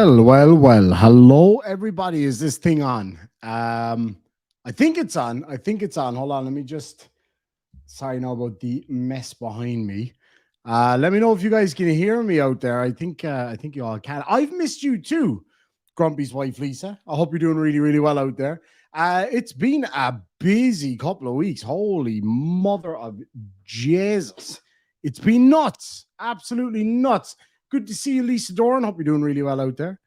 Well. Hello, everybody. Is this thing on? I think it's on. Hold on. Let me just. Sorry now about the mess behind me. Let me know if you guys can hear me out there. I think you all can. I've missed you too, Grumpy's wife Lisa. I hope you're doing really, really well out there. It's been a busy couple of weeks. Holy mother of Jesus. It's been nuts. Absolutely nuts. Good to see you, Lisa Doran. Hope you're doing really well out there.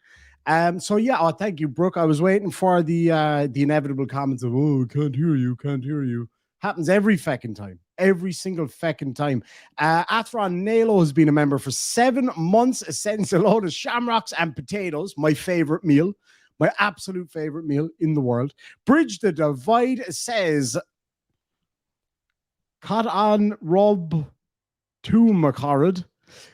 Thank you, Brooke. I was waiting for the inevitable comments of can't hear you. Happens every feckin' time. Every single feckin' time. Athron Nalo has been a member for 7 months, sends a load of shamrocks and potatoes, my favorite meal. My absolute favorite meal in the world. Bridge the Divide says, Cut on Rob to Macarad.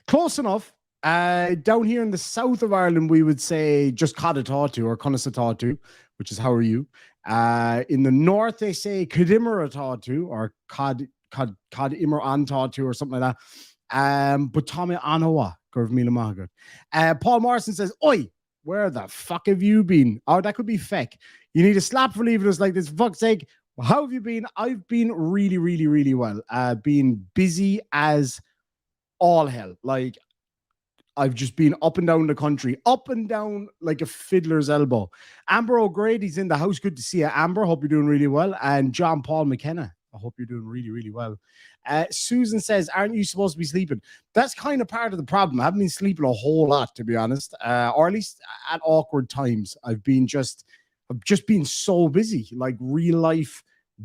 Close enough. Down here in the south of Ireland, we would say just Cadatatu or Conasatatu, which is how are you. In the north, they say Kadimaratatu or Kad Imar Antatu or something like that. But Tommy Anawa, Gurvmila Mahagad. Paul Morrison says, Oi, where the fuck have you been? Oh, that could be feck. You need a slap for leaving us like this. For fuck's sake. How have you been? I've been really, really, really well. Been busy as all hell. Like, I've just been up and down the country, up and down like a fiddler's elbow. Amber O'Grady's in the house. Good to see you, Amber. Hope you're doing really well. And John Paul McKenna. I hope you're doing really, really well. Susan says, aren't you supposed to be sleeping? That's kind of part of the problem. I haven't been sleeping a whole lot, to be honest, or at least at awkward times. I've just been so busy, like real life,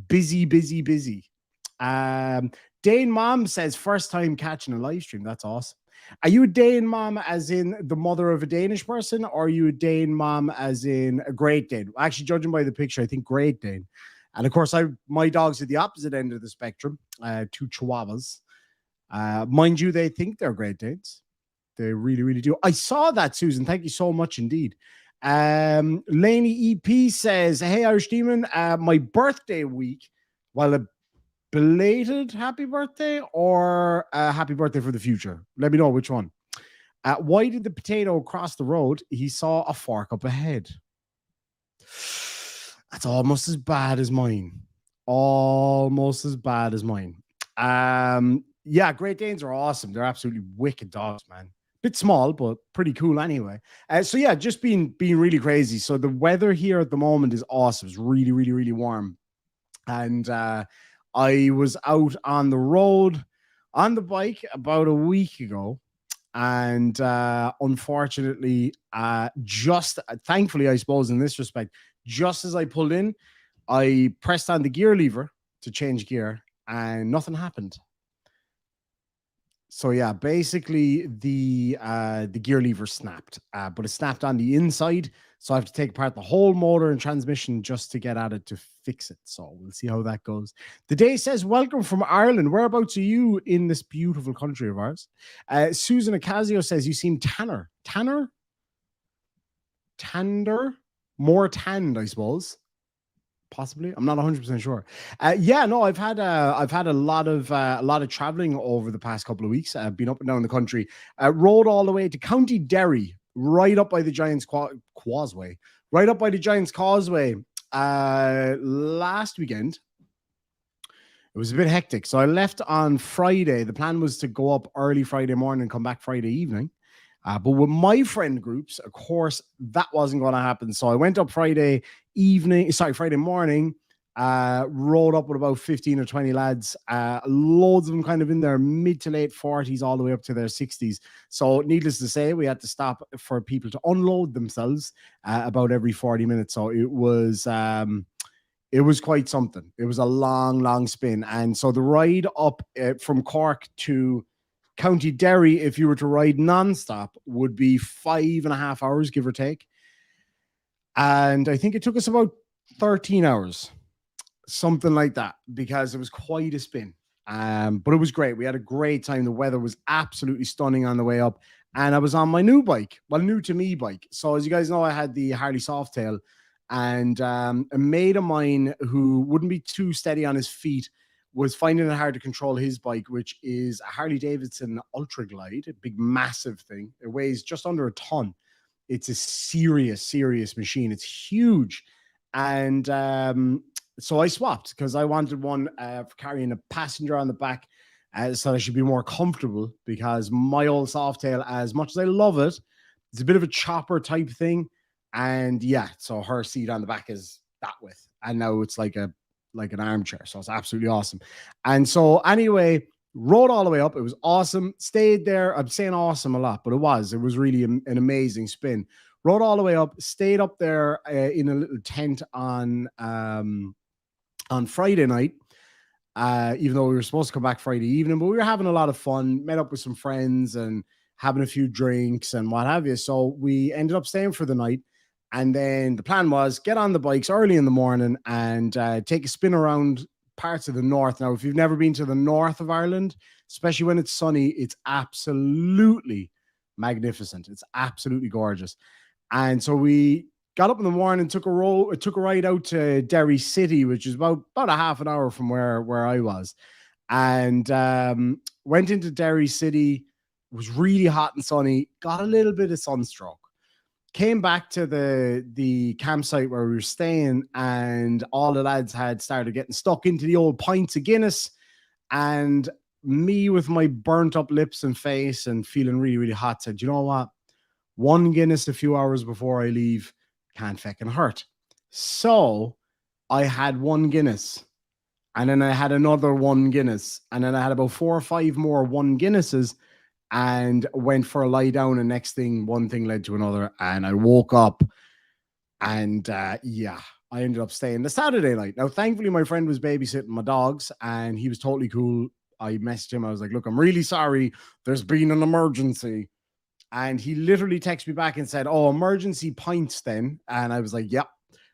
busy. Dane Mom says, first time catching a live stream. That's awesome. Are you a Dane mom as in the mother of a Danish person, or are you a Dane mom as in a Great Dane? Actually, judging by the picture, I think Great Dane. And of course, my dogs at the opposite end of the spectrum, 2 Chihuahuas. Mind you, they think they're Great Danes. They really, really do. I saw that, Susan. Thank you so much indeed. Laney EP says, hey, Irish Demon, my birthday week, while a belated happy birthday or happy birthday for the future? Let me know which one. Why did the potato cross the road? He saw a fork up ahead. That's almost as bad as mine. Great Danes are awesome. They're absolutely wicked dogs, man. Bit small, but pretty cool anyway. Just being really crazy. So the weather here at the moment is awesome. It's really, really, really warm. And I was out on the road on the bike about a week ago. And unfortunately, thankfully, I suppose, in this respect, just as I pulled in, I pressed on the gear lever to change gear and nothing happened. So yeah, basically the gear lever snapped, but it snapped on the inside. So I have to take apart the whole motor and transmission just to get at it to fix it. So we'll see how that goes. The day says, welcome from Ireland. Whereabouts are you in this beautiful country of ours? Susan Ocasio says, you seem tanner. More tanned, I suppose. Possibly, I'm not 100% sure. I've had a lot of traveling over the past couple of weeks. I've been up and down the country. Rode all the way to County Derry, right up by the Giants Causeway. Last weekend. It was a bit hectic, so I left on Friday. The plan was to go up early Friday morning and come back Friday evening. But with my friend groups, of course, that wasn't going to happen. So I went up Friday morning, rode up with about 15 or 20 lads, loads of them kind of in their mid to late 40s all the way up to their 60s. So needless to say, we had to stop for people to unload themselves about every 40 minutes. So it was quite something. It was a long spin. And so the ride up from Cork to County Derry, if you were to ride non-stop, would be 5.5 hours, give or take. And I think it took us about 13 hours, something like that, because it was quite a spin. But it was great. We had a great time. The weather was absolutely stunning on the way up. And I was on my new bike, new to me bike. So as you guys know, I had the Harley Softail, and a mate of mine who wouldn't be too steady on his feet was finding it hard to control his bike, which is a Harley Davidson Ultra Glide, a big, massive thing. It weighs just under a ton. It's a serious machine. It's huge. And so I swapped because I wanted one for carrying a passenger on the back, so I should be more comfortable, because my old Softail, as much as I love it, it's a bit of a chopper type thing. And yeah, so her seat on the back is that width. And now it's like an armchair. So it's absolutely awesome. And so anyway, rode all the way up. It was awesome. Stayed there. I'm saying awesome a lot, but it was really an amazing spin. Rode all the way up, stayed up there in a little tent on Friday night, even though we were supposed to come back Friday evening, but we were having a lot of fun, met up with some friends and having a few drinks and what have you. So we ended up staying for the night. And then the plan was get on the bikes early in the morning and take a spin around parts of the north. Now, if you've never been to the north of Ireland, especially when it's sunny, it's absolutely magnificent. It's absolutely gorgeous. And so we got up in the morning, took a ride out to Derry City, which is about a half an hour from where I was, and went into Derry City. It was really hot and sunny. Got a little bit of sunstroke. Came back to the campsite where we were staying, and all the lads had started getting stuck into the old pints of Guinness, and me with my burnt up lips and face and feeling really, really hot said, you know what? One Guinness a few hours before I leave can't fucking hurt. So I had one Guinness, and then I had another one Guinness, and then I had about 4 or 5 more one Guinnesses, and went for a lie down. And next thing, one thing led to another, and I woke up, and yeah, I ended up staying the Saturday night. Now, thankfully, my friend was babysitting my dogs, and he was totally cool. I messaged him. I was like, look, I'm really sorry. There's been an emergency. And he literally texted me back and said, oh, emergency pints then. And I was like, yep.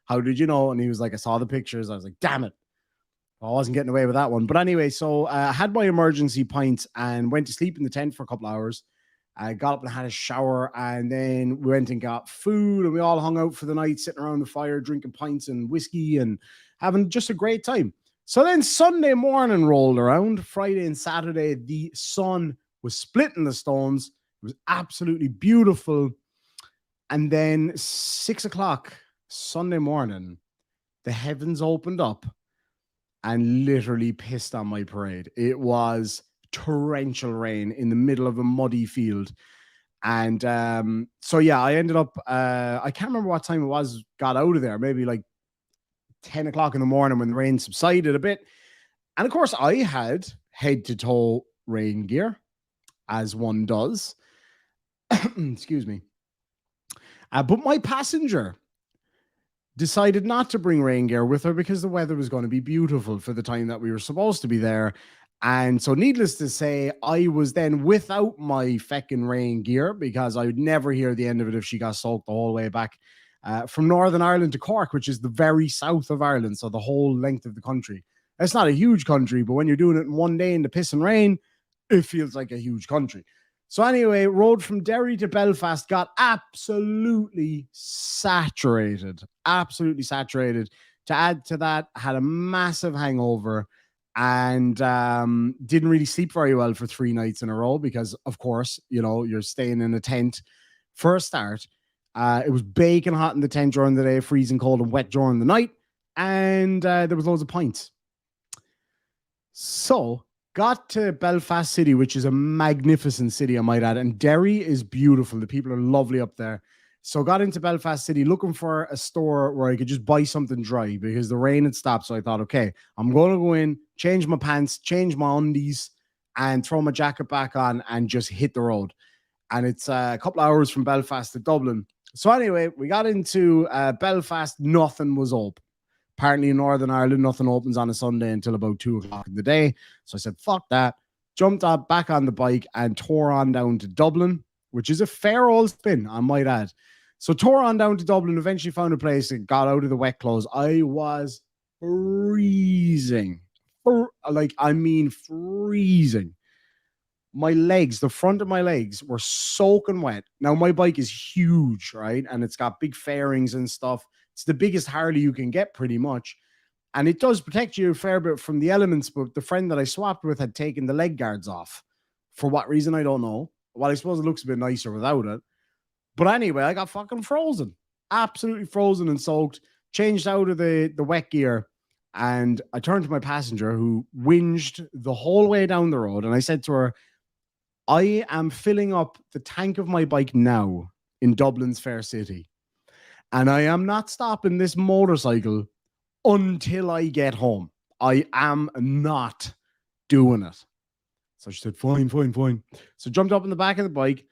How did you know? And he was like, I saw the pictures. I was like, damn it. I wasn't getting away with that one. But anyway, so I had my emergency pints and went to sleep in the tent for a couple of hours. I got up and had a shower, and then we went and got food, and we all hung out for the night, sitting around the fire, drinking pints and whiskey and having just a great time. So then Sunday morning rolled around, Friday and Saturday. The sun was splitting the stones. It was absolutely beautiful. And then 6 o'clock Sunday morning, the heavens opened up and literally pissed on my parade. It was torrential rain in the middle of a muddy field. And so, yeah, I ended up, I can't remember what time it was, got out of there, maybe like 10 o'clock in the morning when the rain subsided a bit. And of course, I had head to toe rain gear, as one does. Excuse me. But my passenger decided not to bring rain gear with her because the weather was going to be beautiful for the time that we were supposed to be there. And so needless to say, I was then without my feckin' rain gear, because I would never hear the end of it if she got soaked the whole way back from Northern Ireland to Cork, which is the very south of Ireland. So the whole length of the country. It's not a huge country, but when you're doing it in one day in the piss and rain, it feels like a huge country. So anyway, rode from Derry to Belfast, got absolutely saturated. To add to that, had a massive hangover and didn't really sleep very well for 3 nights in a row because, of course, you know, you're staying in a tent for a start. It was baking hot in the tent during the day, freezing cold and wet during the night, and there was loads of pints. So got to Belfast City, which is a magnificent city, I might add. And Derry is beautiful. The people are lovely up there. So got into Belfast City looking for a store where I could just buy something dry because the rain had stopped. So I thought, okay, I'm going to go in, change my pants, change my undies, and throw my jacket back on and just hit the road. And it's a couple of hours from Belfast to Dublin. So anyway, we got into Belfast. Nothing was open. Apparently in Northern Ireland, nothing opens on a Sunday until about 2 o'clock in the day. So I said, fuck that. Jumped up back on the bike and tore on down to Dublin, which is a fair old spin, I might add. So tore on down to Dublin, eventually found a place and got out of the wet clothes. I was freezing. Freezing. My legs, the front of my legs were soaking wet. Now, my bike is huge, right? And it's got big fairings and stuff. It's the biggest Harley you can get, pretty much. And it does protect you a fair bit from the elements, but the friend that I swapped with had taken the leg guards off. For what reason, I don't know. Well, I suppose it looks a bit nicer without it. But anyway, I got fucking frozen, absolutely frozen and soaked, changed out of the wet gear. And I turned to my passenger who whinged the whole way down the road. And I said to her, I am filling up the tank of my bike now in Dublin's fair city. And I am not stopping this motorcycle until I get home. I am not doing it. So she said, fine, fine, fine. So jumped up in the back of the bike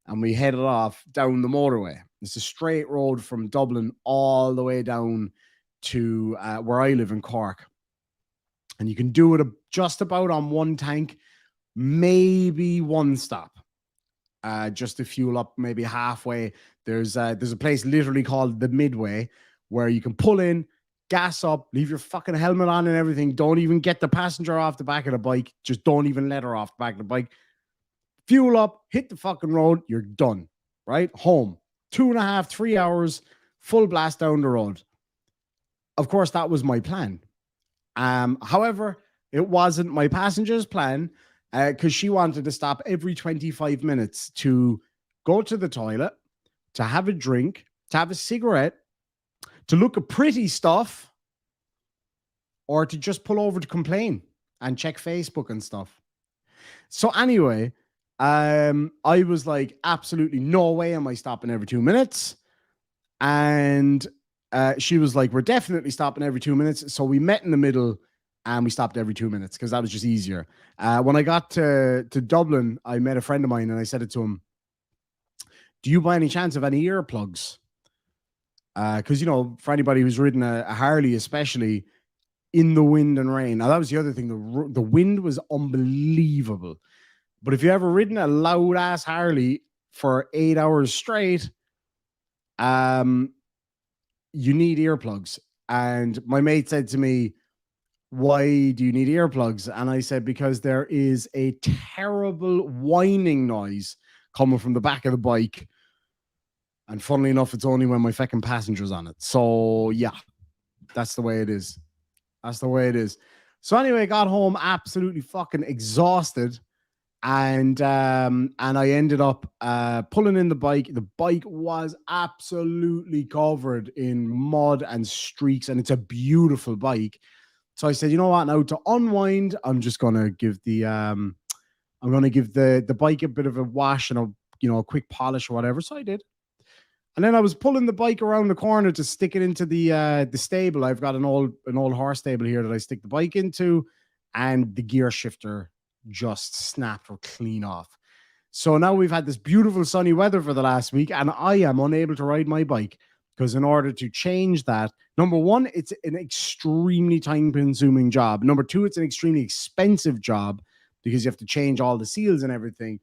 and we headed off down the motorway. It's a straight road from Dublin all the way down to where I live in Cork. And you can do it just about on one tank, maybe one stop. Just to fuel up maybe halfway. There's a place literally called the Midway where you can pull in, gas up, leave your fucking helmet on and everything. Don't even get the passenger off the back of the bike. Just don't even let her off the back of the bike. Fuel up, hit the fucking road, you're done, right? Home. 2.5, 3 hours, full blast down the road. Of course, that was my plan. However, it wasn't my passenger's plan because she wanted to stop every 25 minutes to go to the toilet, to have a drink, to have a cigarette, to look at pretty stuff, or to just pull over to complain and check Facebook and stuff. So anyway, I was like, absolutely no way am I stopping every 2 minutes. And she was like, we're definitely stopping every 2 minutes. So we met in the middle and we stopped every 2 minutes because that was just easier. When I got to Dublin, I met a friend of mine and I said it to him, do you by any chance have any earplugs? Because, you know, for anybody who's ridden a Harley, especially in the wind and rain. Now, that was the other thing. The wind was unbelievable. But if you ever ridden a loud ass Harley for 8 hours straight, you need earplugs. And my mate said to me, why do you need earplugs? And I said, because there is a terrible whining noise coming from the back of the bike. And funnily enough, it's only when my fucking passenger's on it. So yeah, that's the way it is. That's the way it is. So anyway, I got home absolutely fucking exhausted. And I ended up pulling in the bike. The bike was absolutely covered in mud and streaks, and it's a beautiful bike. So I said, you know what? Now to unwind, I'm just gonna give the bike a bit of a wash and a quick polish or whatever. So I did. And then I was pulling the bike around the corner to stick it into the stable. I've got an old horse stable here that I stick the bike into, and the gear shifter just snapped or clean off. So now we've had this beautiful sunny weather for the last week, and I am unable to ride my bike because in order to change that, number one, it's an extremely time-consuming job. Number two, it's an extremely expensive job because you have to change all the seals and everything.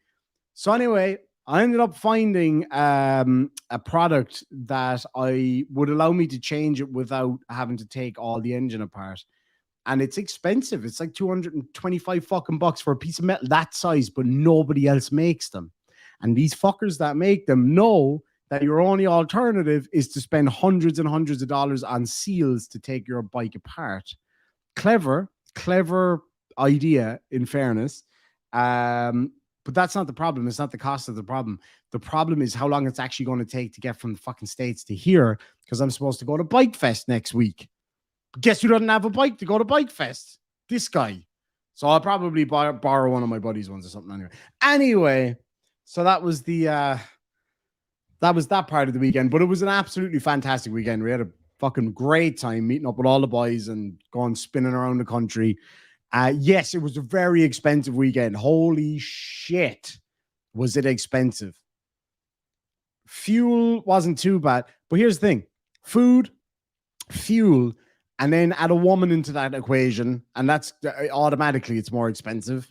So anyway, I ended up finding a product that I would allow me to change it without having to take all the engine apart. And it's expensive. It's like 225 fucking bucks for a piece of metal that size, but nobody else makes them. And these fuckers that make them know that your only alternative is to spend hundreds and hundreds of dollars on seals to take your bike apart. Clever idea, in fairness. But that's not the problem. It's not the cost of the problem. The problem is how long it's actually going to take to get from the fucking States to here, because I'm supposed to go to Bike Fest next week. But guess who doesn't have a bike to go to Bike Fest? This guy. So I'll probably borrow one of my buddies' ones or something anyway. So that was that part of the weekend. But it was an absolutely fantastic weekend. We had a fucking great time meeting up with all the boys and going spinning around the country. Yes, it was a very expensive weekend. Holy shit, was it expensive. Fuel wasn't too bad. But here's the thing. Food, fuel, and then add a woman into that equation, and that's automatically it's more expensive.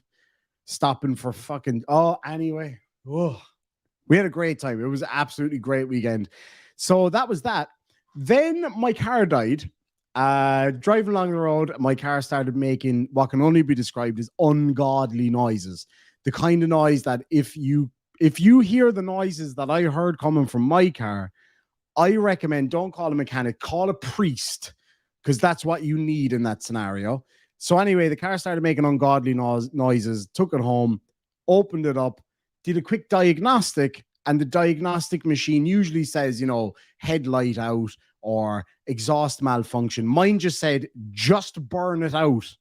Stopping for fucking... anyway. We had a great time. It was an absolutely great weekend. So that was that. Then my car died. Driving along the road, my car started making what can only be described as ungodly noises. The kind of noise that if you hear the noises that I heard coming from my car, I recommend don't call a mechanic, call a priest, because that's what you need in that scenario. So anyway, the car started making ungodly noises, took it home, opened it up, did a quick diagnostic, and the diagnostic machine usually says, headlight out or exhaust malfunction. Mine just said, just burn it out.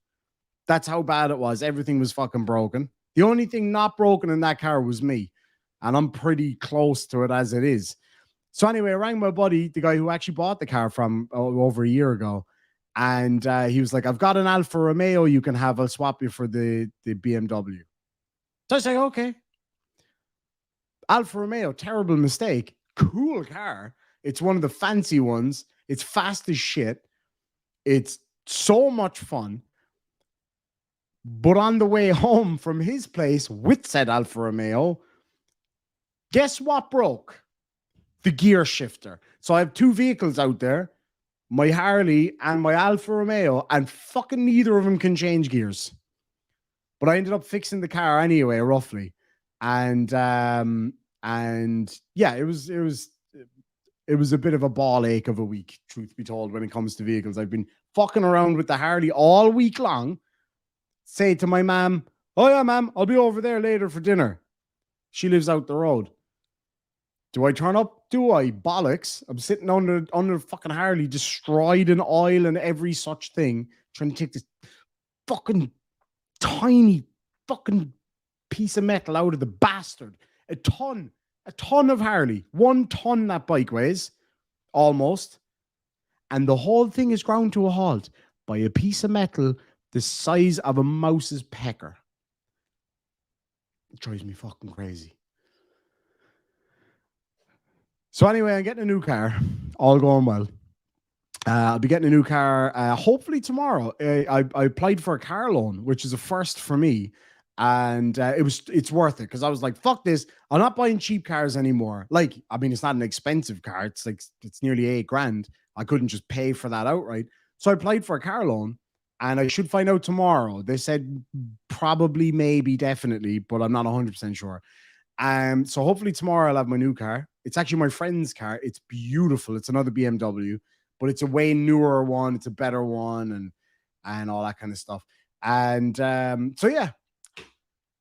That's how bad it was. Everything was fucking broken. The only thing not broken in that car was me. And I'm pretty close to it as it is. So anyway, I rang my buddy, the guy who actually bought the car from over a year ago. And he was like, I've got an Alfa Romeo you can have. I'll swap you for the BMW. So I say, okay. Alfa Romeo, terrible mistake. Cool car. It's one of the fancy ones. It's fast as shit. It's so much fun. But on the way home from his place with said Alfa Romeo, guess what broke? The gear shifter. So I have two vehicles out there, my Harley and my Alfa Romeo, and fucking neither of them can change gears. But I ended up fixing the car anyway, roughly. And yeah, it was a bit of a ball ache of a week, truth be told, when it comes to vehicles. I've been fucking around with the Harley all week long. Say to my mom, oh yeah, ma'am, I'll be over there later for dinner. She lives out the road. Do I turn up? Do I? Bollocks. I'm sitting under fucking Harley, destroyed in oil and every such thing, trying to take this fucking tiny fucking piece of metal out of the bastard. A ton of Harley. 1 ton that bike weighs, almost. And the whole thing is ground to a halt by a piece of metal the size of a mouse's pecker. It drives me fucking crazy. So anyway, I'm getting a new car. All going well. I'll be getting a new car hopefully tomorrow. I applied for a car loan, which is a first for me. And it's worth it because I was like, fuck this. I'm not buying cheap cars anymore. Like, I mean, it's not an expensive car. It's nearly $8,000. I couldn't just pay for that outright. So I applied for a car loan and I should find out tomorrow. They said probably, maybe, definitely, but I'm not 100% sure. So hopefully tomorrow I'll have my new car. It's actually my friend's car. It's beautiful. It's another BMW, but it's a way newer one. It's a better one and all that kind of stuff. And so yeah,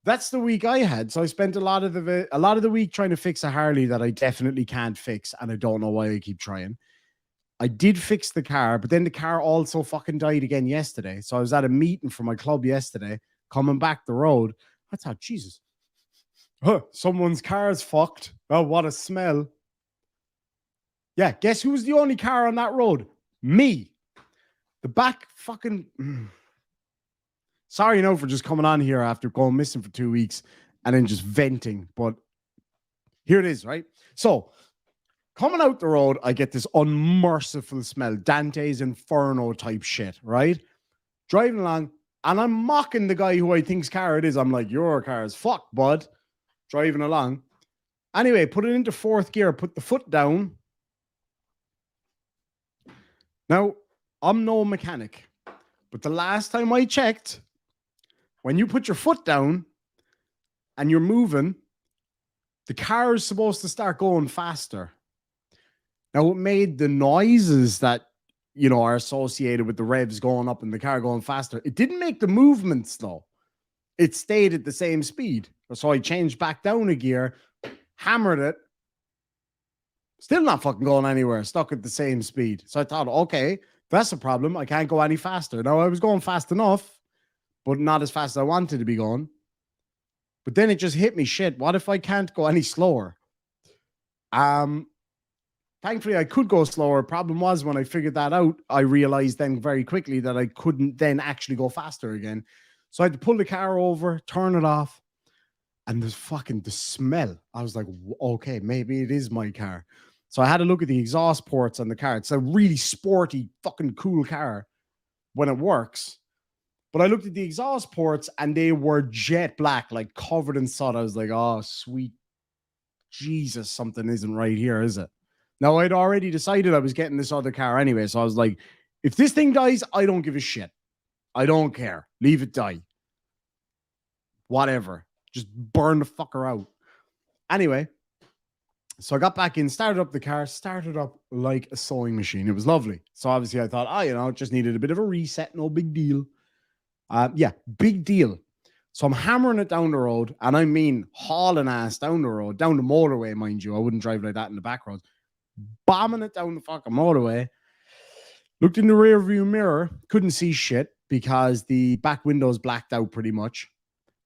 that's the week I had. So I spent a lot of the week trying to fix a Harley that I definitely can't fix, and I don't know why I keep trying. I did fix the car, but then the car also fucking died again yesterday. So I was at a meeting for my club yesterday, coming back the road. I thought, Jesus, someone's car's fucked. Oh, what a smell. Yeah, guess who was the only car on that road? Me. The back fucking... Sorry, for just coming on here after going missing for 2 weeks and then just venting. But here it is, right? So, coming out the road, I get this unmerciful smell. Dante's Inferno type shit, right? Driving along, and I'm mocking the guy who I think's car it is. I'm like, your car is fucked, bud. Driving along. Anyway, put it into fourth gear, put the foot down. Now, I'm no mechanic, but the last time I checked, when you put your foot down and you're moving, the car is supposed to start going faster. Now, it made the noises that, are associated with the revs going up and the car going faster. It didn't make the movements, though. It stayed at the same speed. So I changed back down a gear, hammered it. Still not fucking going anywhere, stuck at the same speed. So I thought, okay, that's a problem. I can't go any faster. Now, I was going fast enough, but not as fast as I wanted to be going. But then it just hit me, shit, what if I can't go any slower? Thankfully, I could go slower. Problem was, when I figured that out, I realized then very quickly that I couldn't then actually go faster again. So I had to pull the car over, turn it off, and the smell. I was like, okay, maybe it is my car. So I had a look at the exhaust ports on the car. It's a really sporty, fucking cool car when it works. But I looked at the exhaust ports and they were jet black, like covered in soot. I was like, oh, sweet Jesus, something isn't right here, is it? Now, I'd already decided I was getting this other car anyway. So I was like, if this thing dies, I don't give a shit. I don't care. Leave it die. Whatever. Just burn the fucker out. Anyway, so I got back in, started up the car, started up like a sewing machine. It was lovely. So obviously I thought, just needed a bit of a reset. No big deal. Yeah, big deal. So I'm hammering it down the road, and I mean hauling ass down the road, down the motorway, mind you. I wouldn't drive like that in the back roads. Bombing it down the fucking motorway. Looked in the rear view mirror, couldn't see shit because the back windows blacked out pretty much.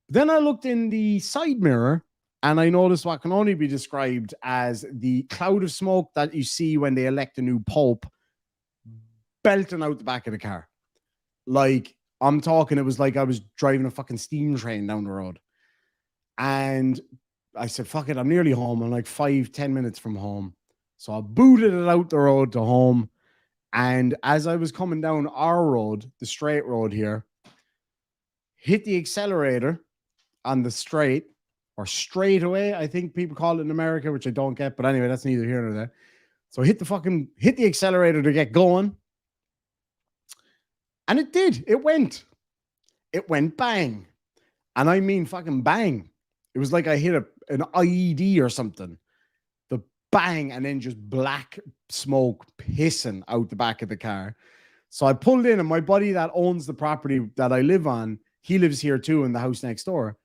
Then I looked in the side mirror, and I noticed what can only be described as the cloud of smoke that you see when they elect a new pope belting out the back of the car. Like, I'm talking, it was like I was driving a fucking steam train down the road. And I said, fuck it, I'm nearly home. I'm like 5-10 minutes from home. So I booted it out the road to home. And as I was coming down our road, the straight road here, hit the accelerator on the straight, or straight away, I think people call it in America, which I don't get. But anyway, that's neither here nor there. So hit the accelerator to get going. And it did. It went bang. And I mean fucking bang. It was like I hit an IED or something. The bang, and then just black smoke pissing out the back of the car. So I pulled in, and my buddy that owns the property that I live on, he lives here too in the house next door.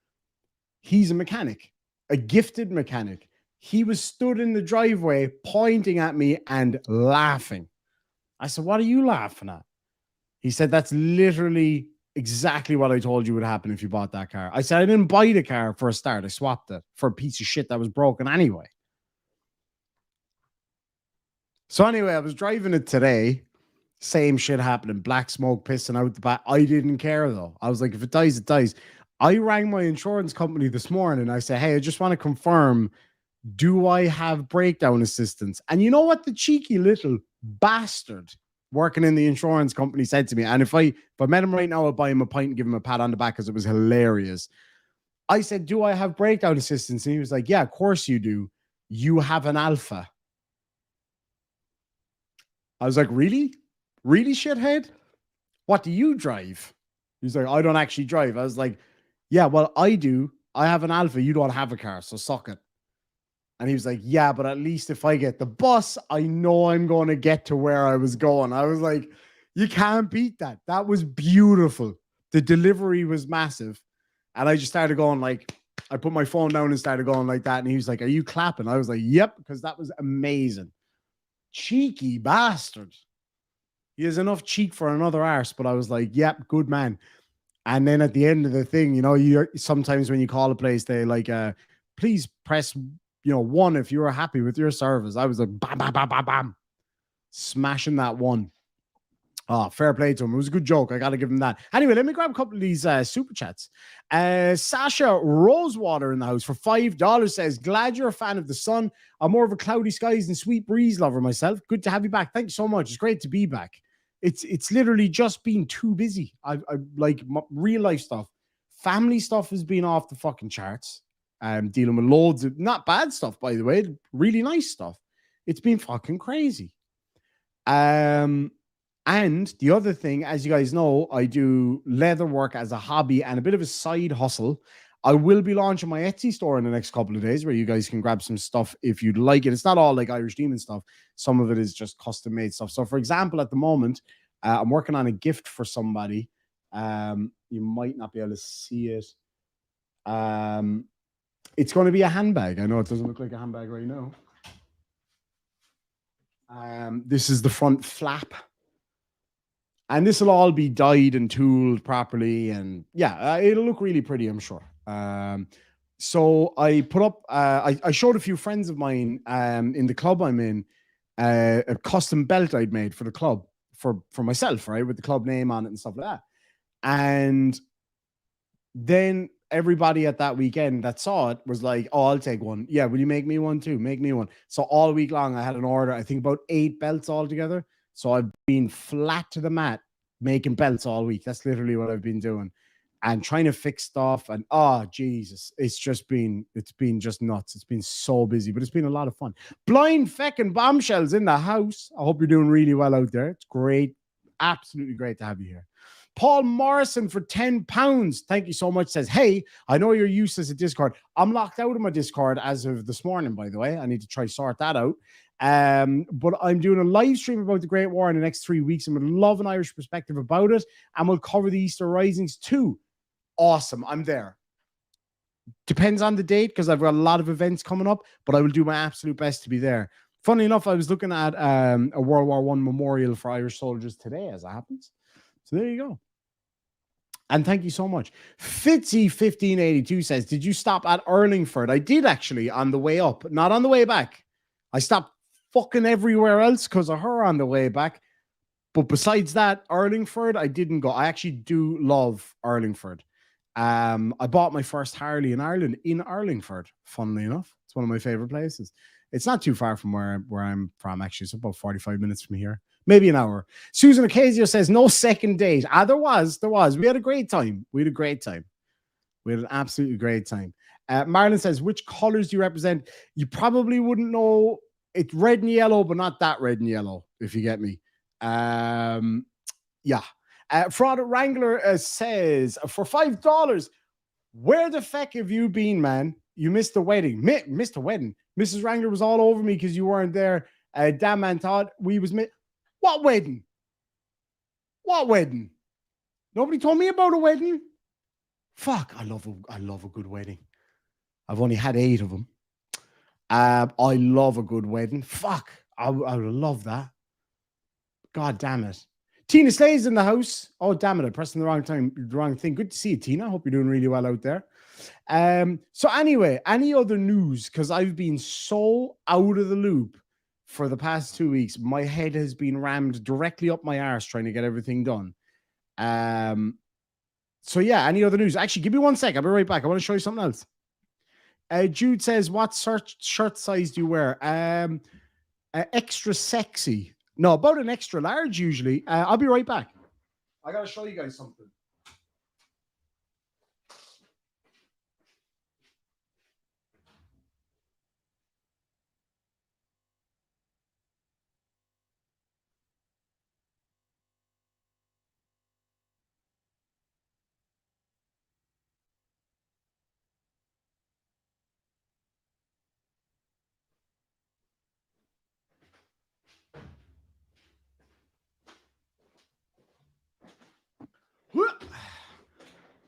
He's a mechanic, a gifted mechanic. He was stood in the driveway pointing at me and laughing. I said, what are you laughing at? He said, that's literally exactly what I told you would happen if you bought that car. I said, I didn't buy the car for a start. I swapped it for a piece of shit that was broken anyway. So anyway, I was driving it today. Same shit happening. Black smoke pissing out the back. I didn't care though. I was like, if it dies, it dies. I rang my insurance company this morning. I said, hey, I just want to confirm, do I have breakdown assistance? And you know what the cheeky little bastard working in the insurance company said to me? And if I met him right now, I'd buy him a pint and give him a pat on the back because it was hilarious. I said, do I have breakdown assistance? And he was like, yeah, of course you do. You have an Alpha. I was like, really? Really, shithead? What do you drive? He's like, I don't actually drive. I was like, yeah, well, I do. I have an Alpha. You don't have a car, so suck it. And he was like, yeah, but at least if I get the bus, I know I'm going to get to where I was going. I was like, you can't beat that. That was beautiful. The delivery was massive. And I just started going like, I put my phone down and started going like that. And he was like, are you clapping? I was like, yep, because that was amazing. Cheeky bastard. He has enough cheek for another arse, but I was like, yep, good man. And then at the end of the thing, you know, you're sometimes when you call a place, they like, please press, 1 if you are happy with your service. I was like, bam, bam, bam, bam, bam, smashing that one. Oh, fair play to him. It was a good joke. I got to give him that. Anyway, let me grab a couple of these super chats. Sasha Rosewater in the house for $5 says, glad you're a fan of the sun. I'm more of a cloudy skies and sweet breeze lover myself. Good to have you back. Thanks so much. It's great to be back. It's literally just been too busy. I like real life stuff. Family stuff has been off the fucking charts. I'm dealing with loads of not bad stuff, by the way, really nice stuff. It's been fucking crazy. And the other thing, as you guys know, I do leather work as a hobby and a bit of a side hustle. I will be launching my Etsy store in the next couple of days where you guys can grab some stuff if you'd like it. It's not all like Irish Demon stuff. Some of it is just custom made stuff. So for example, at the moment, I'm working on a gift for somebody. You might not be able to see it. It's going to be a handbag. I know it doesn't look like a handbag right now. This is the front flap. And this will all be dyed and tooled properly. And yeah, it'll look really pretty, I'm sure. So I put up, I showed a few friends of mine in the club I'm in, a custom belt I'd made for the club for myself, right? With the club name on it and stuff like that. And then everybody at that weekend that saw it was like, oh, I'll take one. Yeah, will you make me one too? Make me one. So all week long, I had an order, I think about 8 belts altogether. So I've been flat to the mat making belts all week. That's literally what I've been doing. And trying to fix stuff. And oh, Jesus, it's been just nuts. It's been so busy, but it's been a lot of fun. Blind feckin' bombshells in the house. I hope you're doing really well out there. It's great. Absolutely great to have you here. Paul Morrison for £10. Thank you so much. Says, hey, I know you're useless at Discord. I'm locked out of my Discord as of this morning, by the way. I need to try sort that out. But I'm doing a live stream about the Great War in the next 3 weeks and would love an Irish perspective about it. And we'll cover the Easter Risings too. awesome. I'm there. Depends on the date because I've got a lot of events coming up, but I will do my absolute best to be there. Funny enough, I was looking at a World War One memorial for Irish soldiers today, as it happens. So there you go. And thank you so much. Fitzy1582 says, did you stop at Urlingford? I did actually on the way up, not on the way back. I stopped fucking everywhere else because of her on the way back. But besides that, Urlingford, I didn't go. I actually do love Urlingford. I bought my first Harley in Ireland in Urlingford, funnily enough. It's one of my favorite places. It's not too far from where I'm from, actually. It's about 45 minutes from here. Maybe an hour. Susan Ocasio says, no second date. There was. We had a great time. We had an absolutely great time. Marlon says, which colors do you represent? You probably wouldn't know. It's red and yellow, but not that red and yellow, if you get me. Yeah. Fraud Wrangler says, for $5, where the feck have you been, man? You missed the wedding. Missed the wedding. Mrs. Wrangler was all over me because you weren't there. Damn man thought we was... What wedding? What wedding? Nobody told me about a wedding. Fuck, I love a good wedding. I've only had 8 of them. I love a good wedding. Fuck, I love that. God damn it. Tina Slay's in the house. Oh, damn it. I'm pressing the wrong thing. Good to see you, Tina. Hope you're doing really well out there. So anyway, any other news? Because I've been so out of the loop for the past 2 weeks. My head has been rammed directly up my arse trying to get everything done. So yeah, any other news? Actually, give me 1 sec. I'll be right back. I want to show you something else. Jude says, what shirt size do you wear? Extra sexy. No, about an extra large usually. I'll be right back. I got to show you guys something.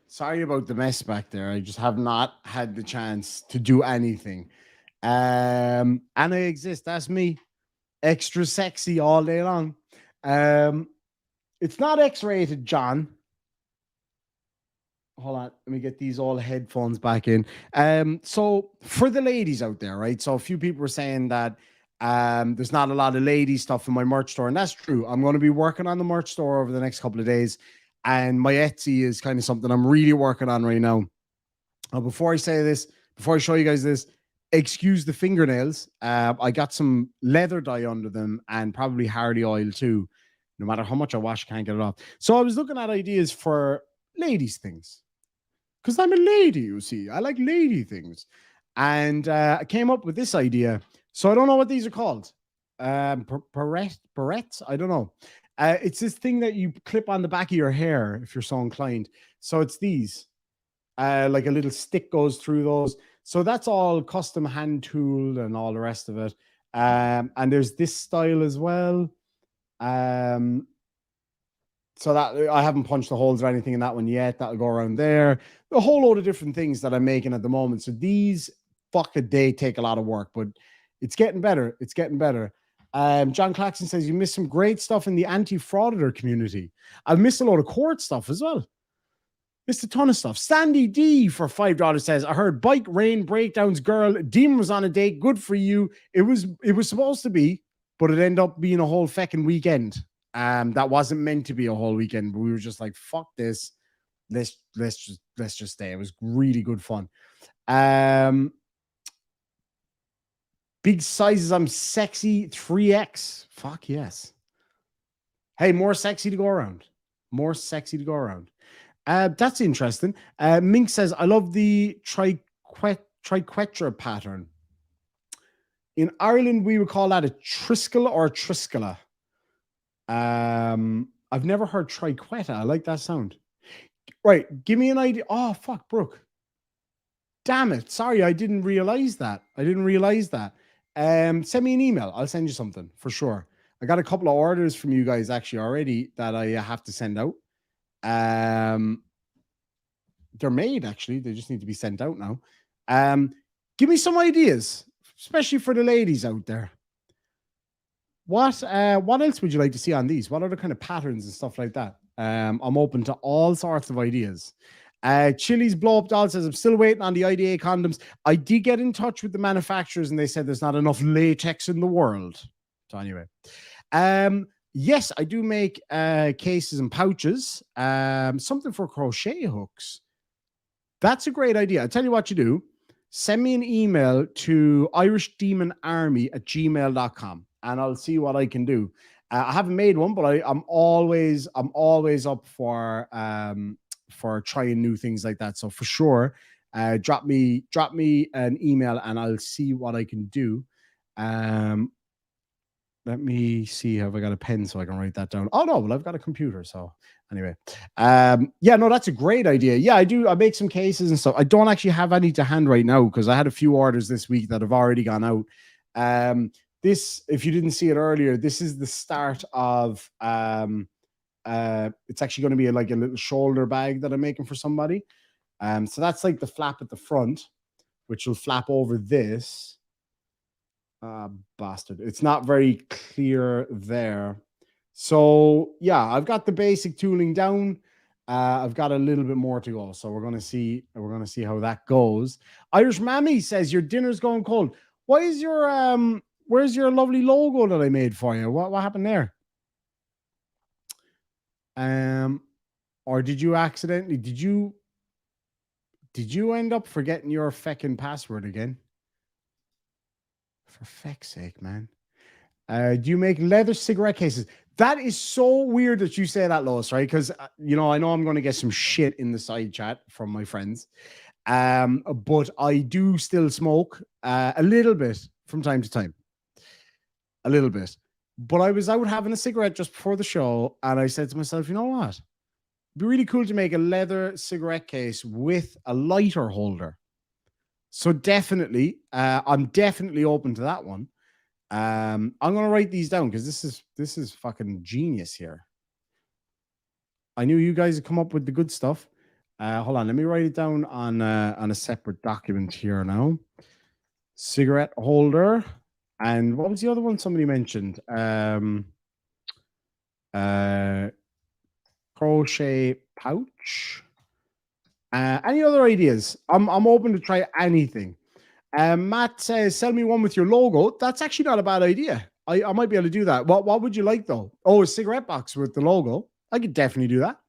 Sorry about the mess back there. I just have not had the chance to do anything. And I exist. That's me. Extra sexy all day long. It's not X-rated, John. Hold on. Let me get these all headphones back in. So for the ladies out there, right? So a few people were saying that there's not a lot of lady stuff in my merch store, and that's true. I'm going to be working on the merch store over the next couple of days, and my Etsy is kind of something I'm really working on right now. Before I say this, before I show you guys this, excuse the fingernails. I got some leather dye under them and probably Hardy oil too. No matter how much I wash, I can't get it off. So I was looking at ideas for ladies' things. Because I'm a lady, you see. I like lady things. And I came up with this idea. So I don't know what these are called. Barrettes? I don't know. It's this thing that you clip on the back of your hair if you're so inclined. So it's these. Like a little stick goes through those. So that's all custom hand tooled and all the rest of it. And there's this style as well. So that I haven't punched the holes or anything in that one yet. That'll go around there. A whole load of different things that I'm making at the moment. So these, they take a lot of work, but it's getting better. It's getting better. John Claxton says, you missed some great stuff in the anti-frauditor community. I've missed a load of court stuff as well. Missed a ton of stuff. Sandy D for $5 says, I heard bike rain breakdowns girl. Demon was on a date. Good for you. It was supposed to be, but it ended up being a whole feckin' weekend. That wasn't meant to be a whole weekend, but we were just like, fuck this. Let's just stay. It was really good fun. Big sizes. I'm sexy 3X. Fuck yes. Hey, more sexy to go around. More sexy to go around. That's interesting. Mink says, I love the triquetra pattern. In Ireland, we would call that a triskel or a triscala. I've never heard triqueta. I like that sound. Right, give me an idea. Oh, fuck, Brooke. Damn it. Sorry, I didn't realize that. Send me an email. I'll send you something for sure. I got a couple of orders from you guys actually already that I have to send out. They're made, actually. They just need to be sent out now. Give me some ideas, especially for the ladies out there. What else would you like to see on these? What other kind of patterns and stuff like that? I'm open to all sorts of ideas. Chili's Blow Up Doll says, I'm still waiting on the IDA condoms. I did get in touch with the manufacturers and they said there's not enough latex in the world. So anyway, yes, I do make cases and pouches. Something for crochet hooks. That's a great idea. I'll tell you what you do. Send me an email to irishdemonarmy@gmail.com and I'll see what I can do. I haven't made one, but I'm always up for trying new things like that. So for sure, drop me an email and I'll see what I can do. Let me see. Have I got a pen so I can write that down? Oh no, well, I've got a computer. So anyway, yeah, no, that's a great idea. Yeah, I do. I make some cases and stuff. I don't actually have any to hand right now because I had a few orders this week that have already gone out. This, if you didn't see it earlier, this is the start of it's actually going to be like a little shoulder bag that I'm making for somebody. So that's like the flap at the front, which will flap over this. Bastard. It's not very clear there. So yeah, I've got the basic tooling down. I've got a little bit more to go. So we're gonna see how that goes. Irish Mammy says your dinner's going cold. Why is your where's your lovely logo that I made for you? What happened there? Or did you accidentally did you end up forgetting your feckin' password again? For feck's sake, man. Do you make leather cigarette cases? That is so weird that you say that, Lois, right? Because, I know I'm going to get some shit in the side chat from my friends. But I do still smoke a little bit from time to time. A little bit. But I was out having a cigarette just before the show, and I said to myself, you know what? It'd be really cool to make a leather cigarette case with a lighter holder. So definitely, I'm definitely open to that one. I'm gonna write these down because this is fucking genius here. I knew you guys would come up with the good stuff. Hold on, let me write it down on a separate document here now. Cigarette holder, and what was the other one somebody mentioned? Crochet pouch. Any other ideas? I'm open to try anything. Matt says, sell me one with your logo. That's actually not a bad idea. I might be able to do that. What would you like, though? Oh, a cigarette box with the logo. I could definitely do that.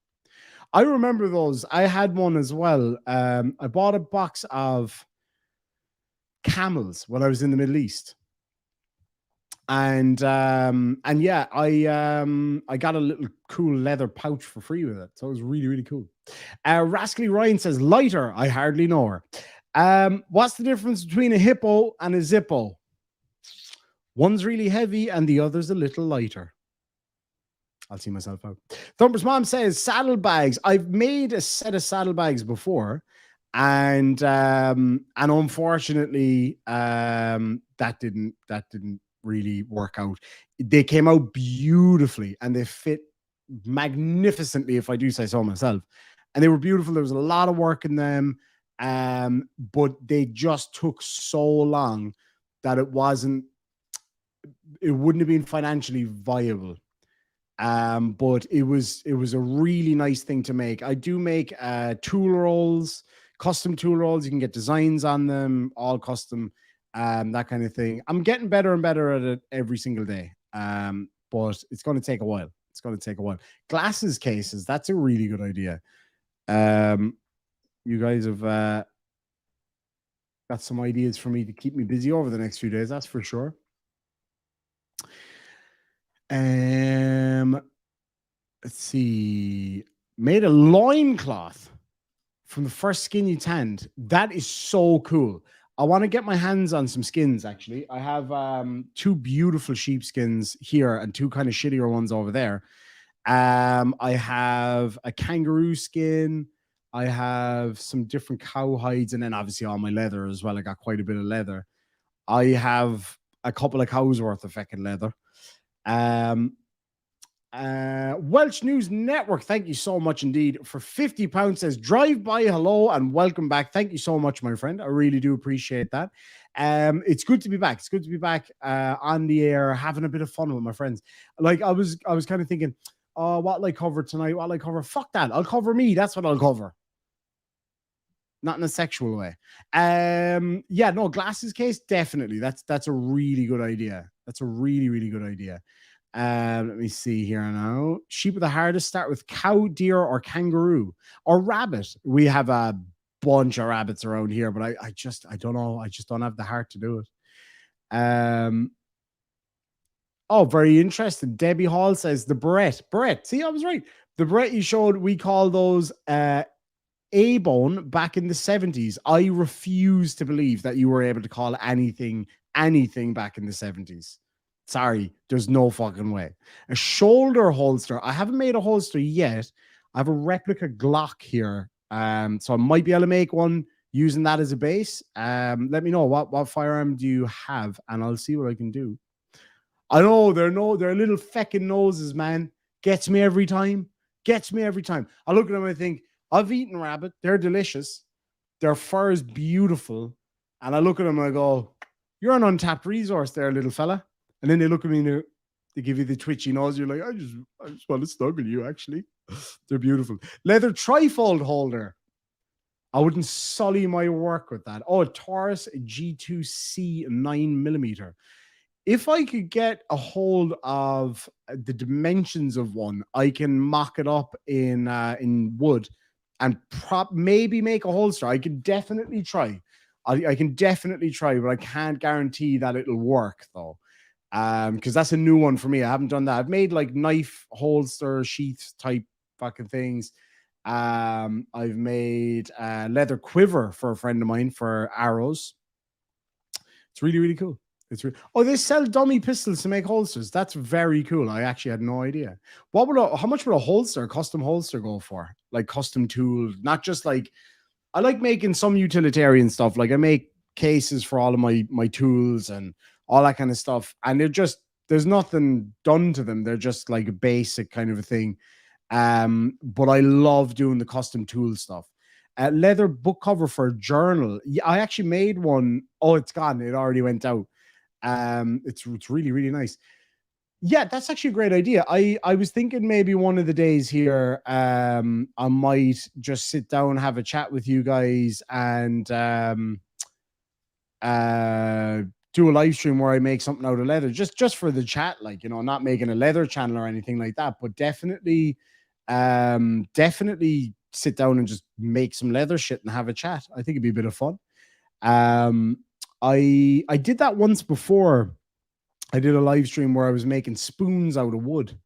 I remember those. I had one as well. I bought a box of camels when I was in the Middle East. And yeah, I got a little cool leather pouch for free with it. So it was really, really cool. Rascally Ryan says, lighter. I hardly know her. What's the difference between a hippo and a Zippo? One's really heavy and the other's a little lighter. I'll see myself out. Thumper's mom says saddlebags. I've made a set of saddlebags before, and unfortunately, that didn't really work out. They came out beautifully and they fit magnificently, if I do say so myself. And they were beautiful. There was a lot of work in them. But they just took so long that it wouldn't have been financially viable. But it was a really nice thing to make. I do make tool rolls, custom tool rolls. You can get designs on them, all custom, that kind of thing. I'm getting better and better at it every single day. But it's going to take a while. Glasses cases, that's a really good idea. You guys have got some ideas for me to keep me busy over the next few days, that's for sure. Let's see. Made a loincloth from the first skin you tanned. That is so cool. I want to get my hands on some skins, actually. I have two beautiful sheep skins here and two kind of shittier ones over there. I have a kangaroo skin. I have some different cow hides, and then obviously all my leather as well. I got quite a bit of leather. I have a couple of cows worth of fucking leather. Welsh News Network, thank you so much indeed for £50. Says drive by, hello and welcome back. Thank you so much, my friend. I really do appreciate that. It's good to be back. It's good to be back on the air, having a bit of fun with my friends. Like I was kind of thinking, oh, what'll I cover tonight? What'll I cover? Fuck that. I'll cover me. That's what I'll cover. Not in a sexual way. Yeah, no, glasses case, definitely. That's a really good idea. That's a really, really good idea. Let me see here now. Sheep of the hardest start with cow, deer, or kangaroo, or rabbit. We have a bunch of rabbits around here, but I don't know. I just don't have the heart to do it. Oh, very interesting. Debbie Hall says the Brett. Brett, see, I was right. The Brett you showed, we call those A-bone back in the 70s. I refuse to believe that you were able to call anything back in the 70s. Sorry, there's no fucking way. A shoulder holster. I haven't made a holster yet. I have a replica Glock here. So I might be able to make one using that as a base. Let me know what firearm do you have, and I'll see what I can do. I know they're little feckin' noses, man. Gets me every time. Gets me every time. I look at them and I think, I've eaten rabbit. They're delicious. Their fur is beautiful. And I look at them and I go, you're an untapped resource there, little fella. And then they look at me and they give you the twitchy nose. You're like, I just want to snuggle you, actually. They're beautiful. Leather trifold holder. I wouldn't sully my work with that. Oh, a Taurus G2C 9mm. If I could get a hold of the dimensions of one, I can mock it up in wood and maybe make a holster. I can definitely try. I can definitely try, but I can't guarantee that it'll work though. Because that's a new one for me. I haven't done that. I've made like knife holster, sheath type fucking things. I've made a leather quiver for a friend of mine for arrows. It's really, really cool. Oh, they sell dummy pistols to make holsters. That's very cool. I actually had no idea. How much would a custom holster go for? Like custom tool, not just like, I like making some utilitarian stuff. Like I make cases for all of my tools and all that kind of stuff. And there's nothing done to them. They're just like a basic kind of a thing. But I love doing the custom tool stuff. Leather book cover for a journal. Yeah, I actually made one. Oh, it's gone. It already went out. It's really, really nice. Yeah, that's actually a great idea. I was thinking maybe one of the days here, I might just sit down, have a chat with you guys, and do a live stream where I make something out of leather, just for the chat, like, you know, not making a leather channel or anything like that, but definitely sit down and just make some leather shit and have a chat. I think it'd be a bit of fun. I did that once before. I did a live stream where I was making spoons out of wood,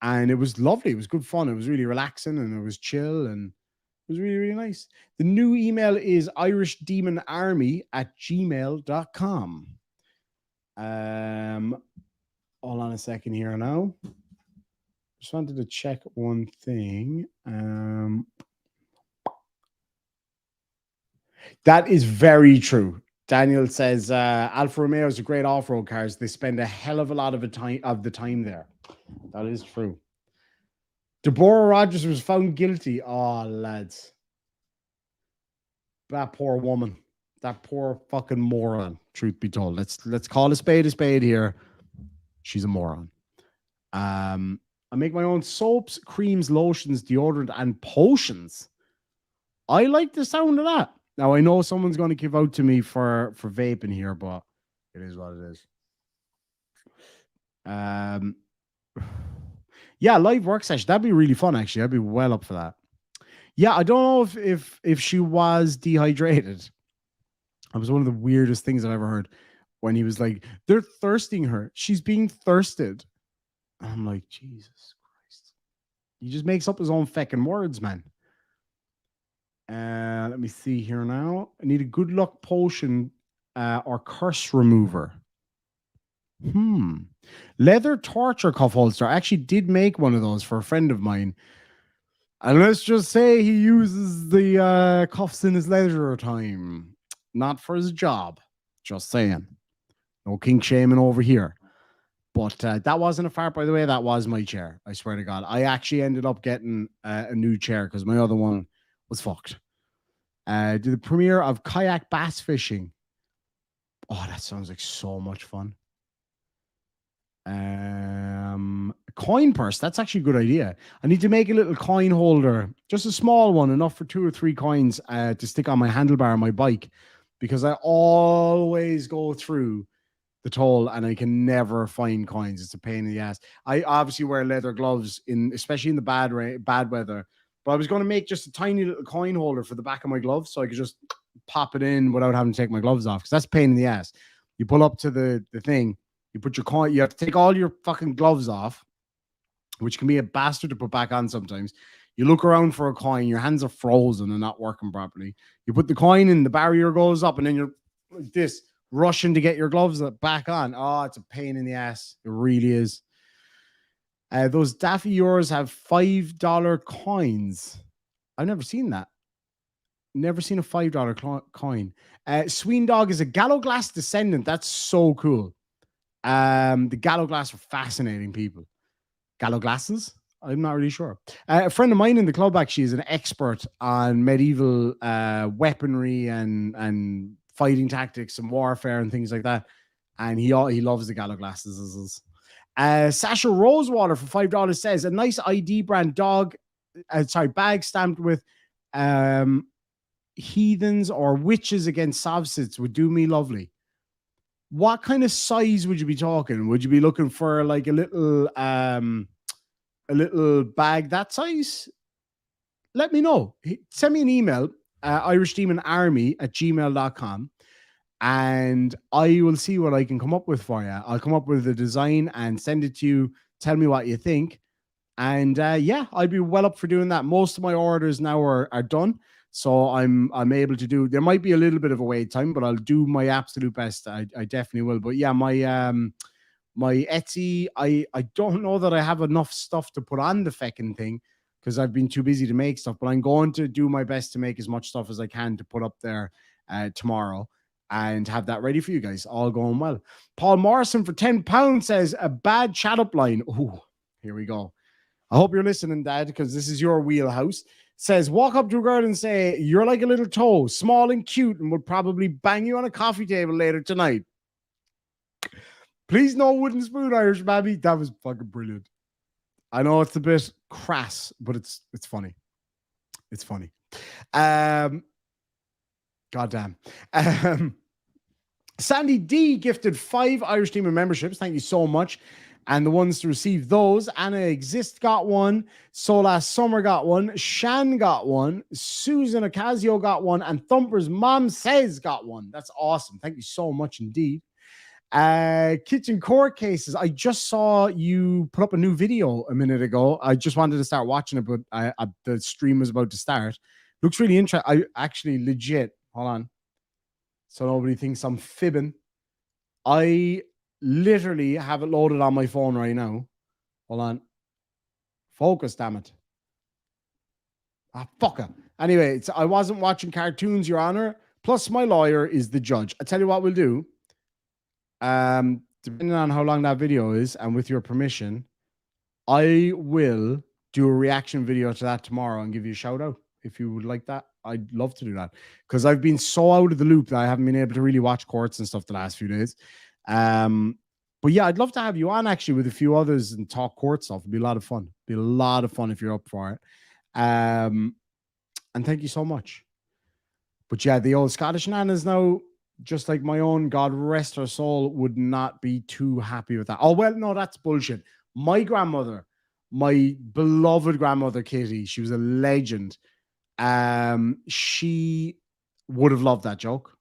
and it was lovely. It was good fun. It was really relaxing and it was chill and it was really, really nice. The new email is irishdemonarmy@gmail.com. Hold on a second here now. Just wanted to check one thing. That is very true. Daniel says Alfa Romeo is a great off-road cars. They spend a hell of a lot of the time there. That is true. Deborah Rogers was found guilty. Oh, lads. That poor woman. That poor fucking moron, truth be told. Let's call a spade here. She's a moron. I make my own soaps, creams, lotions, deodorant, and potions. I like the sound of that. Now, I know someone's going to give out to me for vaping here, but it is what it is. Yeah, live work session. That'd be really fun, actually. I'd be well up for that. Yeah, I don't know if she was dehydrated. That was one of the weirdest things I've ever heard, when he was like, they're thirsting her. She's being thirsted. And I'm like, Jesus Christ. He just makes up his own fucking words, man. Let me see here now. I need a good luck potion or curse remover. Leather torture cuff holster. I actually did make one of those for a friend of mine. And let's just say he uses the cuffs in his leisure time, not for his job. Just saying. No kink shaming over here. But that wasn't a fart, by the way. That was my chair. I swear to God. I actually ended up getting a new chair because my other one was fucked. Do the premiere of kayak bass fishing. Oh, that sounds like so much fun. Coin purse. That's actually a good idea. I need to make a little coin holder, just a small one, enough for 2 or 3 coins to stick on my handlebar on my bike, because I always go through the toll and I can never find coins. It's a pain in the ass. I obviously wear leather gloves especially in the bad weather. But I was going to make just a tiny little coin holder for the back of my gloves so I could just pop it in without having to take my gloves off, because that's a pain in the ass. You pull up to the thing, you put your coin, you have to take all your fucking gloves off, which can be a bastard to put back on sometimes. You look around for a coin, your hands are frozen and not working properly. You put the coin in, the barrier goes up, and then you're like this, rushing to get your gloves back on. Oh, it's a pain in the ass. It really is. Those Daffy Yours have $5 coins. I've never seen that. Never seen a $5 coin. Sween Dog is a Gallowglass descendant. That's so cool. The Gallowglass are fascinating people. Gallowglasses? I'm not really sure. A friend of mine in the club actually is an expert on medieval weaponry and fighting tactics and warfare and things like that. And he loves the Gallowglasses. Sasha Rosewater for $5 says a nice ID brand bag stamped with heathens or witches against Sovsits would do me lovely. What kind of size would you be talking? Would you be looking for like a little bag that size? Let me know. Send me an email, irishdemonarmy@gmail.com, and I will see what I can come up with for you. I'll come up with a design and send it to you. Tell me what you think. And yeah, I'd be well up for doing that. Most of my orders now are done. So I'm able to do, there might be a little bit of a wait time, but I'll do my absolute best. I definitely will. But yeah, my Etsy, I don't know that I have enough stuff to put on the feckin' thing because I've been too busy to make stuff, but I'm going to do my best to make as much stuff as I can to put up there tomorrow and have that ready for you guys. All going well. Paul Morrison for £10 says a bad chat up line. Oh, here we go. I hope you're listening, Dad, because this is your wheelhouse. Says, walk up to a girl and say, you're like a little toe, small and cute, and would probably bang you on a coffee table later tonight. Please no wooden spoon, Irish Babby. That was fucking brilliant. I know it's a bit crass, but it's funny. It's funny. Goddamn. Sandy D gifted 5 Irish Demon memberships. Thank you so much. And the ones to receive those, Anna Exist got one, Solas Summer got one, Shan got one, Susan Ocasio got one, and Thumper's Mom Says got one. That's awesome. Thank you so much indeed. Kitchen Court Cases. I just saw you put up a new video a minute ago. I just wanted to start watching it, but the stream was about to start. Looks really interesting. I actually legit, hold on, so nobody thinks I'm fibbing. I literally have it loaded on my phone right now. Hold on. Focus, damn it. Ah, fucker. Anyway, I wasn't watching cartoons, Your Honor. Plus, my lawyer is the judge. I tell you what we'll do. Depending on how long that video is, and with your permission, I will do a reaction video to that tomorrow and give you a shout out if you would like that. I'd love to do that because I've been so out of the loop that I haven't been able to really watch courts and stuff the last few days. But yeah, I'd love to have you on actually with a few others and talk court stuff. It'd be a lot of fun. It'd be a lot of fun if you're up for it. And thank you so much. But yeah, the old Scottish nanas now, just like my own, God rest her soul, would not be too happy with that. Oh, well, no, that's bullshit. My grandmother, my beloved grandmother, Kitty, she was a legend. She would have loved that joke.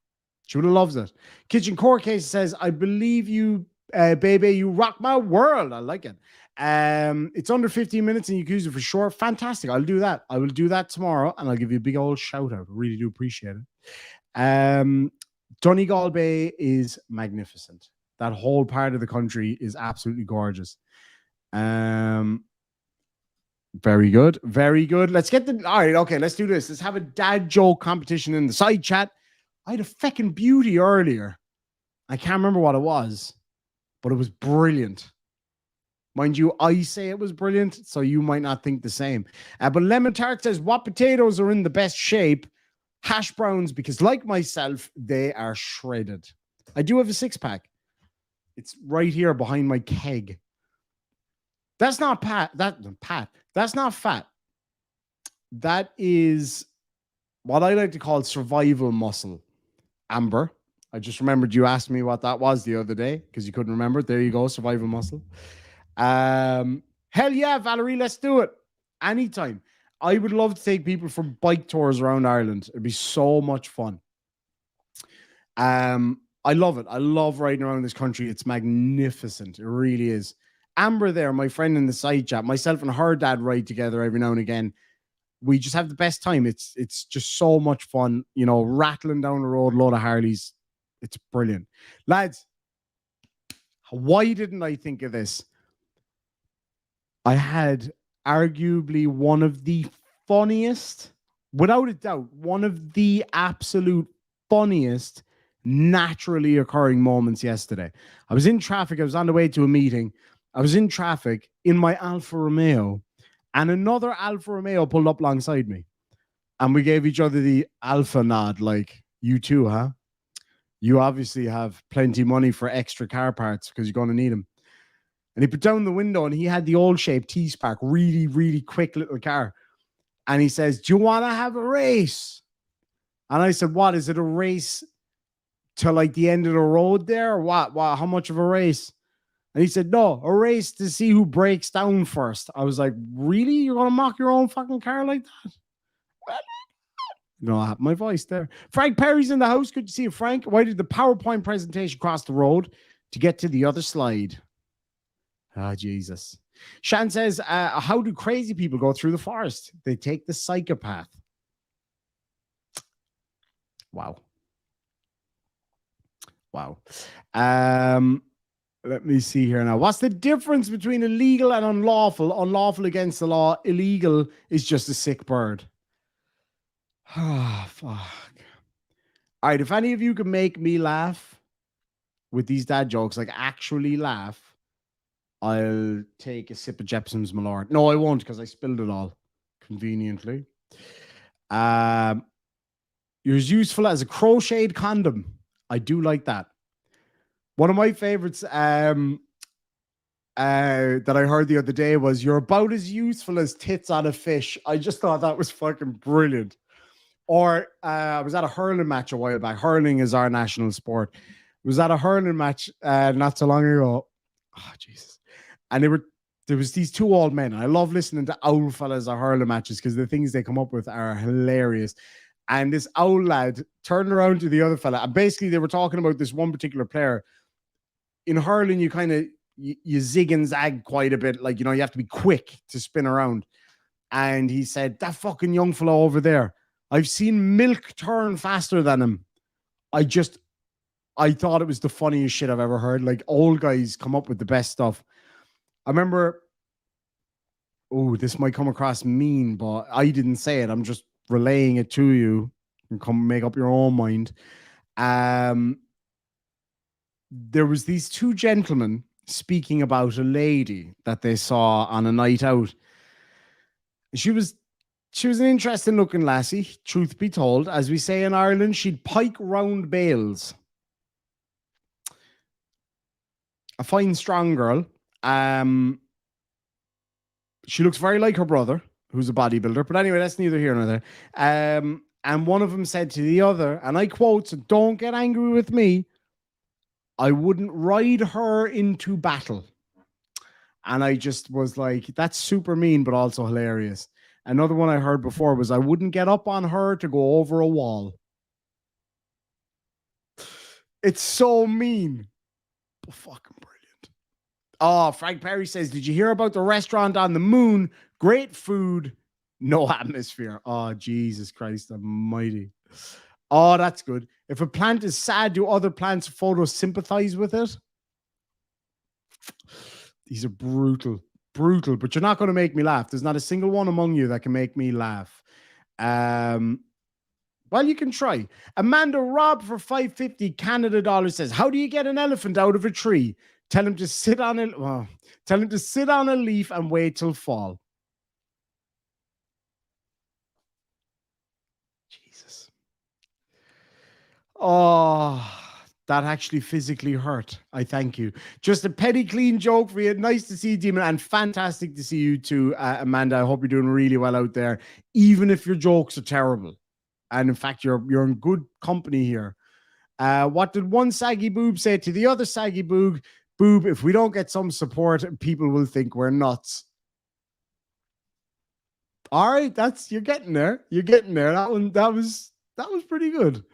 She would have loved it. Kitchen Court Case says, I believe you, baby, you rock my world. I like it. It's under 15 minutes and you can use it for sure. Fantastic. I'll do that. I will do that tomorrow and I'll give you a big old shout out. I really do appreciate it. Donegal Bay is magnificent. That whole part of the country is absolutely gorgeous. Very good. Very good. Let's get all right. Okay, let's do this. Let's have a dad joke competition in the side chat. I had a feckin' beauty earlier. I can't remember what it was, but it was brilliant. Mind you, I say it was brilliant, so you might not think the same. But Lemon Tart says, what potatoes are in the best shape? Hash browns, because like myself, they are shredded. I do have a 6-pack. It's right here behind my keg. That's not Pat. That's not fat. That is what I like to call survival muscle. Amber, I just remembered you asked me what that was the other day because you couldn't remember it. There you go, survival muscle. Hell yeah, Valerie, let's do it. Anytime. I would love to take people for bike tours around Ireland. It'd be so much fun. I love it. I love riding around this country. It's magnificent. It really is. Amber there, my friend in the side chat, myself and her dad ride together every now and again. We just have the best time. It's just so much fun, you know, rattling down the road, load of Harleys. It's brilliant. Lads, why didn't I think of this? I had arguably one of the funniest, without a doubt, one of the absolute funniest naturally occurring moments yesterday. I was in traffic. I was on the way to a meeting. I was in traffic in my Alfa Romeo, and another Alfa Romeo pulled up alongside me. And we gave each other the Alpha nod, like, you too, huh? You obviously have plenty of money for extra car parts because you're going to need them. And he put down the window and he had the old shape T-Spark, really, really quick little car. And he says, do you want to have a race? And I said, what? Is it a race to like the end of the road there? Or what? How much of a race? And he said, no, a race to see who breaks down first. I was like, really? You're going to mock your own fucking car like that? No, I have my voice there. Frank Perry's in the house. Good to see you, Frank. Why did the PowerPoint presentation cross the road to get to the other slide? Ah, Jesus. Shan says, how do crazy people go through the forest? They take the psychopath. Wow. Wow. Let me see here now. What's the difference between illegal and unlawful? Unlawful against the law. Illegal is just a sick bird. Ah, fuck. All right, if any of you can make me laugh with these dad jokes, like actually laugh, I'll take a sip of Jepson's Malort. No, I won't because I spilled it all conveniently. You're as useful as a crocheted condom. I do like that. One of my favorites that I heard the other day was, you're about as useful as tits on a fish. I just thought that was fucking brilliant. Or I was at a hurling match a while back. Hurling is our national sport. I was at a hurling match not so long ago. Oh, Jesus. And there was these two old men. I love listening to old fellas at hurling matches because the things they come up with are hilarious. And this old lad turned around to the other fella. And basically they were talking about this one particular player. In hurling, you kind of, you zig and zag quite a bit. Like, you know, you have to be quick to spin around. And he said, that fucking young fella over there, I've seen milk turn faster than him. I thought it was the funniest shit I've ever heard. Like, old guys come up with the best stuff. I remember, oh, this might come across mean, but I didn't say it. I'm just relaying it to you and come make up your own mind. There was these two gentlemen speaking about a lady that they saw on a night out. She was an interesting looking lassie, truth be told. As we say in Ireland, she'd pike round bales. A fine, strong girl. She looks very like her brother, who's a bodybuilder. But anyway, that's neither here nor there. And one of them said to the other, and I quote, so don't get angry with me, I wouldn't ride her into battle. And I just was like, that's super mean, but also hilarious. Another one I heard before was, I wouldn't get up on her to go over a wall. It's so mean, but fucking brilliant. Oh, Frank Perry says, did you hear about the restaurant on the moon? Great food, no atmosphere. Oh, Jesus Christ almighty. Oh, that's good. If a plant is sad, do other plants photosynthesize with it? These are brutal, but you're not going to make me laugh. There's not a single one among you that can make me laugh. Well, you can try. Amanda Robb for $550 Canada says, how do you get an elephant out of a tree? Tell him to sit on it. Well, tell him to sit on a leaf and wait till fall. Jesus. Oh, that actually physically hurt. I thank you. Just a petty, clean joke for you. Nice to see you, Demon, and fantastic to see you too, Amanda. I hope you're doing really well out there, even if your jokes are terrible. And in fact, you're in good company here. What did one saggy boob say to the other saggy boob? Boob, if we don't get some support, people will think we're nuts. All right, you're getting there. You're getting there. That was pretty good.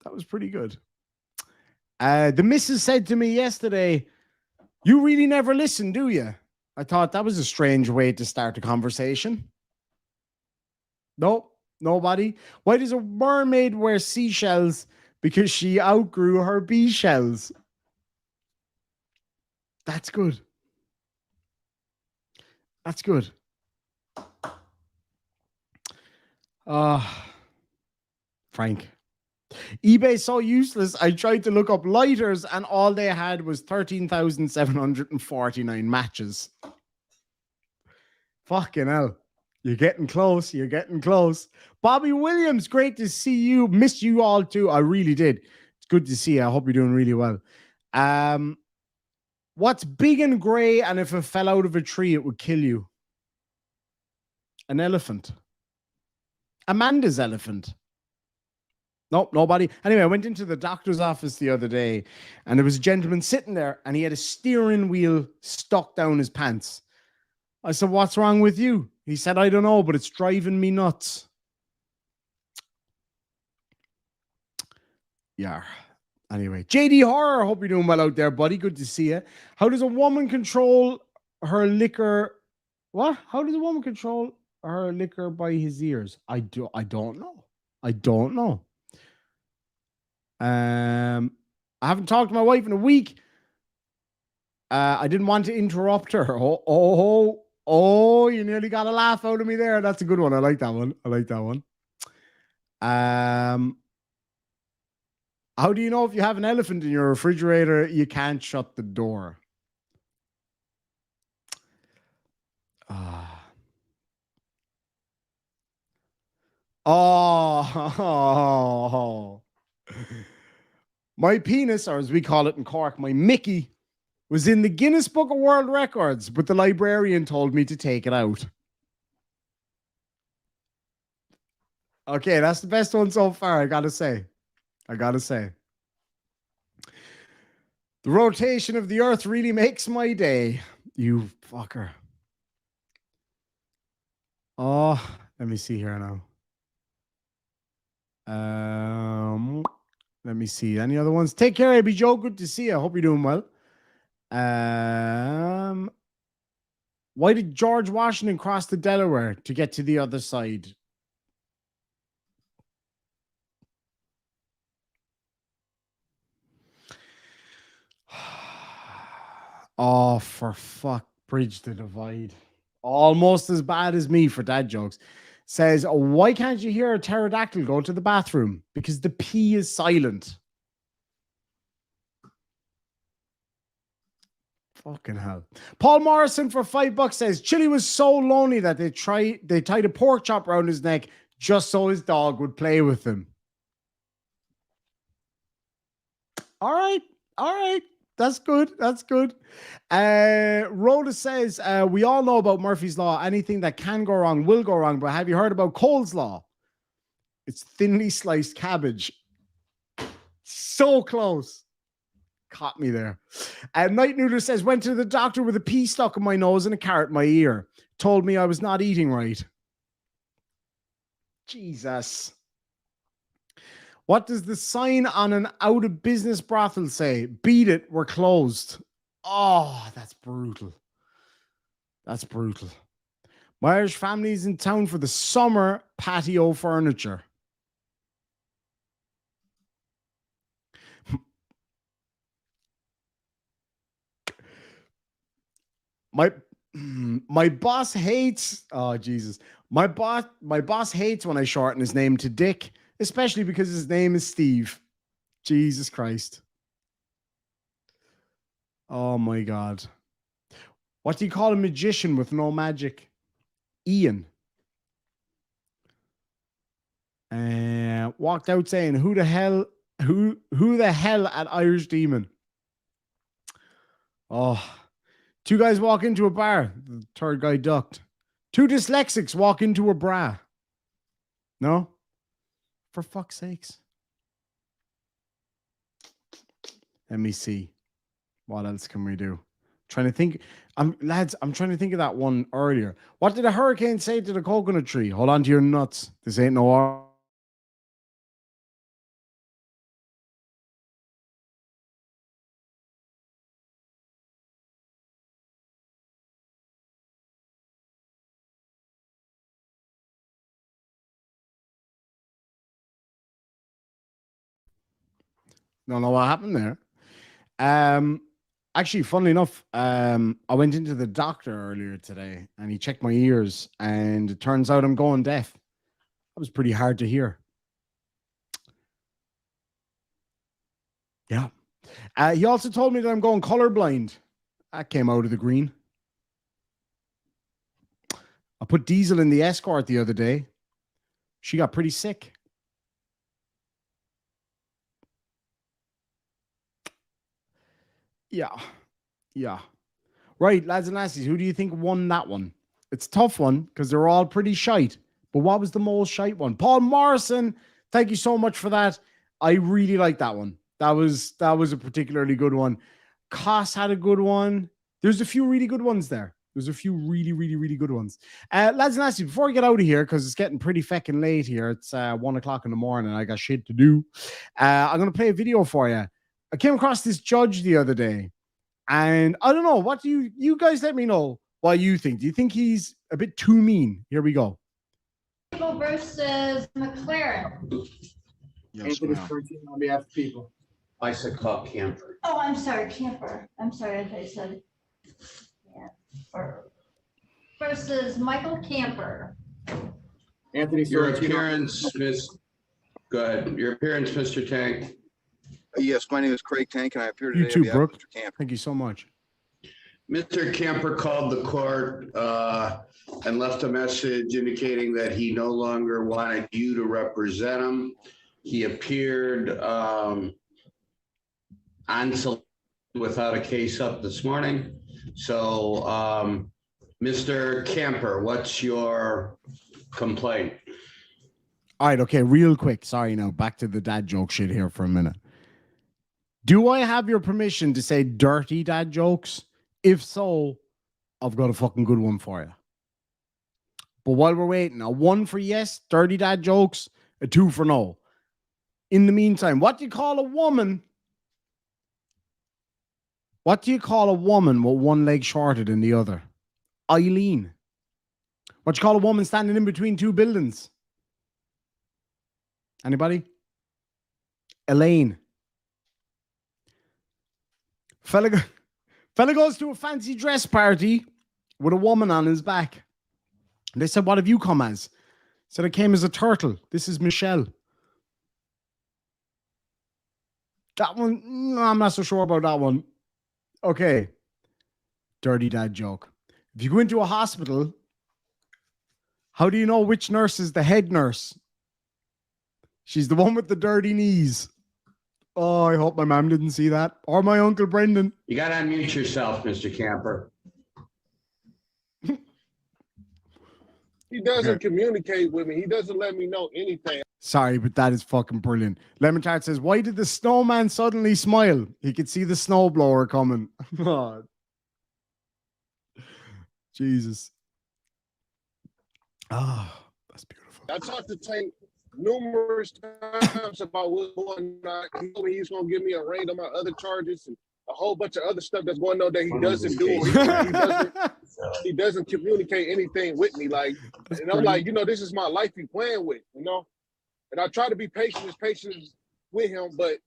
That was pretty good. The missus said to me yesterday, "You really never listen, do you?" I thought that was a strange way to start a conversation. Nope, nobody. Why does a mermaid wear seashells? Because she outgrew her bee shells. That's good. That's good. Frank. eBay's so useless. I tried to look up lighters and all they had was 13,749 matches. Fucking hell. You're getting close. You're getting close. Bobby Williams, great to see you. Missed you all too. I really did. It's good to see you. I hope you're doing really well. What's big and gray, and if it fell out of a tree, it would kill you? An elephant. Amanda's elephant. Nope, nobody. Anyway, I went into the doctor's office the other day, and there was a gentleman sitting there, and he had a steering wheel stuck down his pants. I said, "What's wrong with you?" He said, "I don't know, but it's driving me nuts." Yeah. Anyway, JD Horror, hope you're doing well out there, buddy. Good to see you. How does a woman control her liquor? What? How does a woman control her liquor by his ears? I don't know. I don't know. I haven't talked to my wife in a week. I didn't want to interrupt her. Oh, you nearly got a laugh out of me there. That's a good one. I like that one. I like that one. How do you know if you have an elephant in your refrigerator, you can't shut the door? Oh. My penis, or as we call it in Cork, my Mickey, was in the Guinness Book of World Records, but the librarian told me to take it out. Okay, that's the best one so far, I gotta say. The rotation of the earth really makes my day. You fucker. Oh, let me see here now. Let me see. Any other ones? Take care, AB Joe. Good to see you. I hope you're doing well. Why did George Washington cross the Delaware to get to the other side? Oh, for fuck. Bridge the divide. Almost as bad as me for dad jokes. Says, why can't you hear a pterodactyl go to the bathroom? Because the P is silent. Fucking hell. Paul Morrison for $5 says, Chili was so lonely that they tied a pork chop around his neck just so his dog would play with him. All right. That's good. Rhoda says, we all know about Murphy's Law. Anything that can go wrong will go wrong. But have you heard about Cole's Law? It's thinly sliced cabbage. So close. Caught me there. Night Noodler says, went to the doctor with a pea stuck in my nose and a carrot in my ear. Told me I was not eating right. Jesus. What does the sign on an out of business brothel say? Beat it, we're closed. Oh, that's brutal. My Irish family is in town for the summer patio furniture. My boss hates. Oh, Jesus. My boss hates when I shorten his name to Dick, especially because his name is Steve. Jesus Christ. Oh my God. What do you call a magician with no magic? Ian. Walked out saying, who the hell at Irish Demon? Oh, two guys walk into a bar. The third guy ducked. Two dyslexics walk into a bra. No? For fuck's sakes. Let me see. What else can we do? Trying to think. Lads, I'm trying to think of that one earlier. What did a hurricane say to the coconut tree? Hold on to your nuts. This ain't no. Don't know what happened there. Actually, funnily enough, I went into the doctor earlier today and he checked my ears, and it turns out I'm going deaf. That was pretty hard to hear. Yeah. He also told me that I'm going colorblind. That came out of the green. I put Diesel in the Escort the other day. She got pretty sick. Yeah. Yeah. Right, lads and lassies, who do you think won that one? It's a tough one because they're all pretty shite. But what was the most shite one? Paul Morrison, thank you so much for that. I really like that one. That was a particularly good one. Koss had a good one. There's a few really good ones there. There's a few really, really, really good ones. Lads and lassies, before we get out of here, because it's getting pretty feckin' late here. It's 1 o'clock in the morning. I got shit to do. I'm going to play a video for you. I came across this judge the other day. And I don't know. What do you guys let me know what you think? Do you think he's a bit too mean? Here we go. People versus McLaren. Yes, on behalf of people. Bicycle Camper. Oh, I'm sorry, Camper. I'm sorry, I thought you said Camper. Versus Michael Camper. Anthony, Your appearance, Miss. Go ahead. Your appearance, Mr. Tank. Yes, my name is Craig Tank, and I appear today You too, on behalf Brooke. of Mr. Camper. Thank you so much. Mr. Camper called the court and left a message indicating that he no longer wanted you to represent him. He appeared on without a case up this morning. So, Mr. Camper, what's your complaint? All right, okay, real quick. Sorry, now back to the dad joke shit here for a minute. Do I have your permission to say dirty dad jokes? If so, I've got a fucking good one for you. But while we're waiting, a 1 for yes, dirty dad jokes, a 2 for no. In the meantime, what do you call a woman? What do you call a woman with one leg shorter than the other? Eileen. What do you call a woman standing in between two buildings? Anybody? Elaine. Fella goes to a fancy dress party with a woman on his back. And they said, what have you come as? He said, I came as a turtle. This is Michelle. That one, no, I'm not so sure about that one. Okay. Dirty dad joke. If you go into a hospital, how do you know which nurse is the head nurse? She's the one with the dirty knees. Oh, I hope my mom didn't see that. Or my uncle Brendan. You got to unmute yourself, Mr. Camper. He doesn't communicate with me. He doesn't let me know anything. Sorry, but that is fucking brilliant. Lemon Tart says, why did the snowman suddenly smile? He could see the snowblower coming. Oh. Jesus. Ah, oh, that's beautiful. I talked to Tank numerous times about what's going on. He told me he's going to give me a raid on my other charges and a whole bunch of other stuff that's going on that he doesn't do. He doesn't communicate anything with me. Like, that's and I'm like, this is my life he's playing with, And I try to be patient with him, but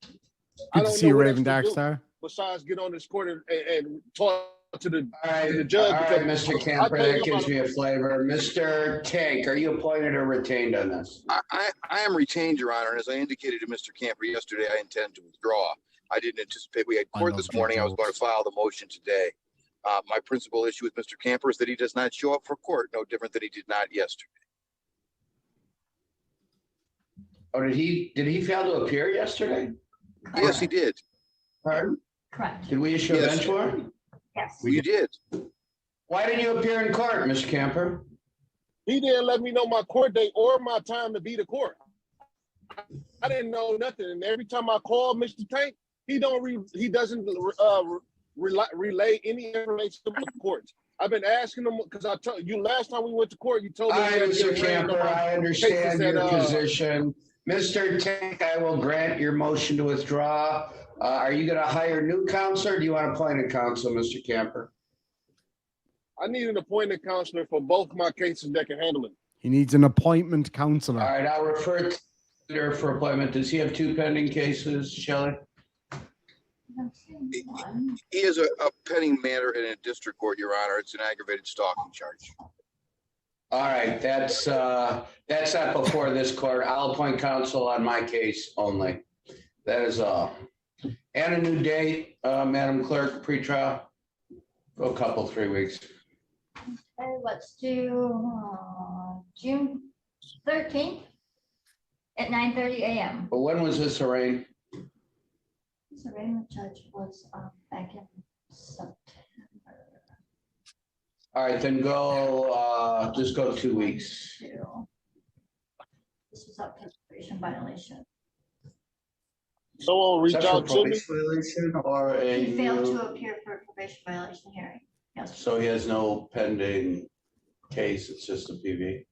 I don't know what Raven Dark Star. Besides get on this court and talk to the, the judge. All right, Mr. Camper, that gives me a flavor. Mr. Tank, are you appointed or retained on this? I am retained, Your Honor, and as I indicated to Mr. Camper yesterday, I intend to withdraw. I didn't anticipate we had I court love this morning. I was going to jokes. file the motion today. My principal issue with Mr. Camper is that he does not show up for court, no different than he did not yesterday. Oh, did he fail to appear yesterday? Yes, he did. Pardon? Correct. Did we issue a Yes. bench warrant? Yes. You did. Why didn't you appear in court, Mr. Camper? He didn't let me know my court date or my time to be to court. I didn't know nothing. And every time I call Mr. Tank, he doesn't relay any information to the courts. I've been asking him because I told you last time we went to court, you told me. All right, Mr. Camper, I understand your position. Mr. Tank, I will grant your motion to withdraw. Are you going to hire new counsel or do you want appointed counsel, Mr. Camper? I need an appointed counselor for both my cases that can handle it. He needs an appointment counselor. All right, I'll refer to her for appointment. Does he have 2 pending cases, Shelley? I'm seeing one. He has a pending matter in a district court, Your Honor. It's an aggravated stalking charge. All right, that's not before this court. I'll appoint counsel on my case only. That is all. And a new date, Madam Clerk, pretrial. A couple, 3 weeks. Okay, let's do June 13th at 9:30 a.m. But when was this arraigned? This arraignment judge was back in September. All right, then go, just go 2 weeks. This was up to probation violation. Someone reach Sexual out to me. probation violation or a He failed new- to appear for a probation violation hearing. Yes. So he has no pending case, it's just a PV.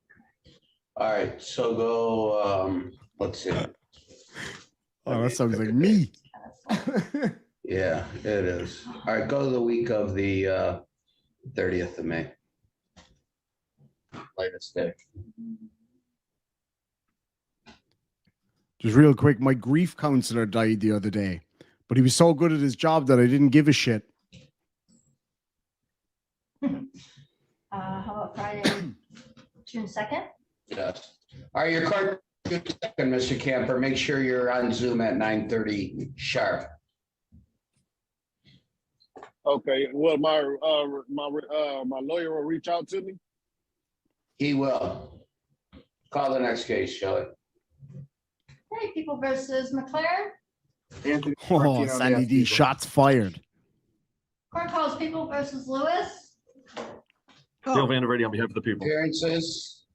All right, so go, let's see. Oh, that sounds like me. Yeah, it is. All right, go to the week of the 30th of May. Latest day. Just real quick, my grief counselor died the other day, but he was so good at his job that I didn't give a shit. How about Friday, June 2nd? Yes. All right, your court, Mr. Camper, make sure you're on Zoom at 9:30 sharp. Okay. Well, my lawyer will reach out to me. He will. Call the next case, Shelley. Okay, People versus McLaren. Anthony. Oh, Martino on Sandy behalf of D, people. shots fired. Court calls People versus Lewis. Dale Vanderverde on behalf of the people. Appearances.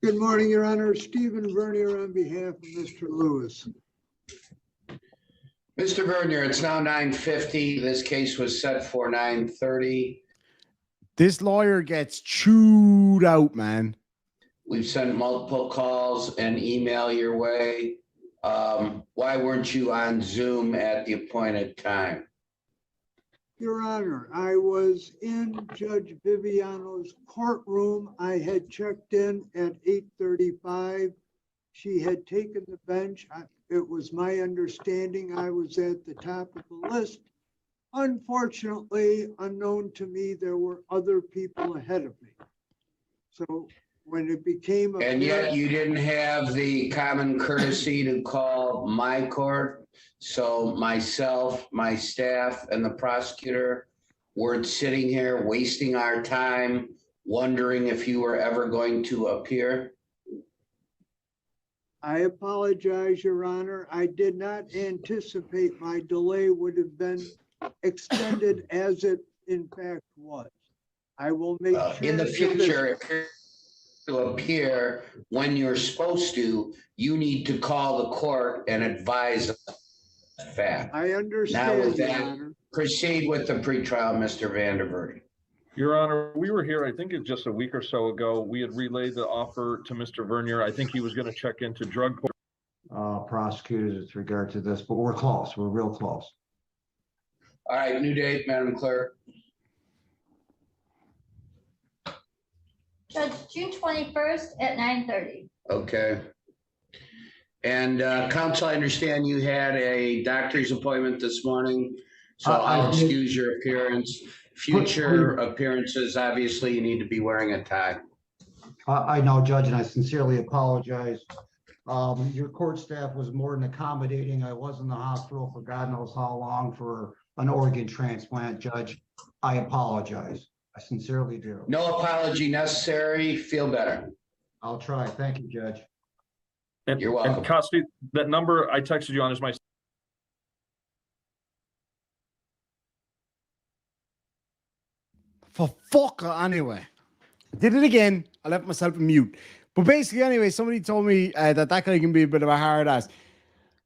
Good morning, Your Honor. Stephen Vernier on behalf of Mr. Lewis. Mr. Vernier, it's now 9:50. This case was set for 9:30. This lawyer gets chewed out, man. We've sent multiple calls and email your way. Why weren't you on Zoom at the appointed time? Your Honor, I was in Judge Viviano's courtroom. I had checked in at 8:35. She had taken the bench. It was my understanding I was at the top of the list. Unfortunately, unknown to me, there were other people ahead of me. So when it became And yet you didn't have the common courtesy to call my court. So myself, my staff, and the prosecutor weren't sitting here wasting our time wondering if you were ever going to appear. I apologize, Your Honor. I did not anticipate my delay would have been extended as it in fact was. I will make sure. In the that this- future, if you're to appear when you're supposed to, you need to call the court and advise the fact. I Now understand, with Your that, Honor. proceed with the pretrial, Mr. Vanderverde. Your Honor, we were here, I think it's just a week or so ago. We had relayed the offer to Mr. Vernier. I think he was going to check into drug court. Prosecutors with regard to this, but we're close. We're real close. All right, new date, Madam Clerk. Judge, June 21st at 9:30. Okay. And counsel, I understand you had a doctor's appointment this morning, so I I'll did. excuse your appearance. Future appearances, obviously, you need to be wearing a tie. I know, Judge, and I sincerely apologize. Your court staff was more than accommodating. I was in the hospital for God knows how long for an organ transplant, Judge. I apologize. I sincerely do. No apology necessary. Feel better. I'll try. Thank you, Judge. You're welcome. And Costi, that number I texted you on is my For fuck anyway. Did it again. I left myself in mute. But basically, anyway, somebody told me that guy can be a bit of a hard ass.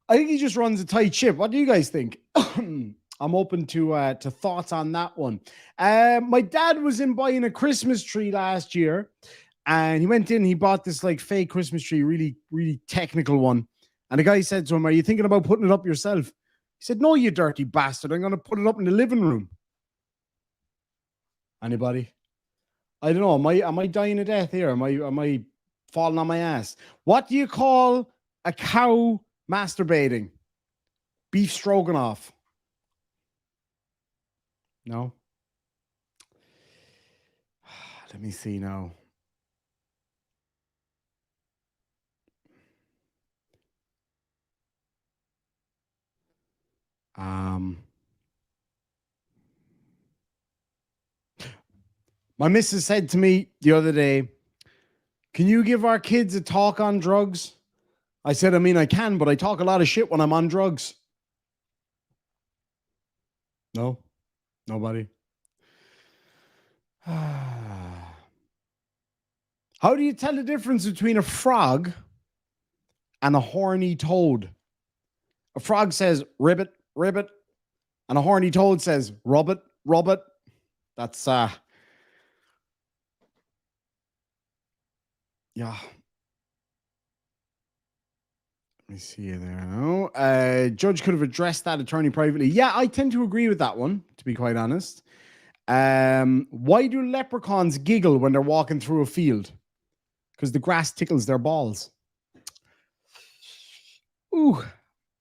I think he just runs a tight ship. What do you guys think? I'm open to thoughts on that one. My dad was in buying a Christmas tree last year, and he went in. He bought this like fake Christmas tree, really, really technical one. And the guy said to him, "Are you thinking about putting it up yourself?" He said, "No, you dirty bastard. I'm going to put it up in the living room." Anybody? I don't know. Am I dying to death here? Am I falling on my ass? What do you call a cow masturbating? Beef stroganoff. No. Let me see now. My missus said to me the other day, "Can you give our kids a talk on drugs?" I said, I can, but I talk a lot of shit when I'm on drugs. No? Nobody? How do you tell the difference between a frog and a horny toad? A frog says, "Ribbit, ribbit," and a horny toad says, "Rubbit, rubbit." That's, yeah. Let me see you there now. Judge could have addressed that attorney privately. Yeah, I tend to agree with that one, to be quite honest. Why do leprechauns giggle when they're walking through a field? Because the grass tickles their balls. Ooh.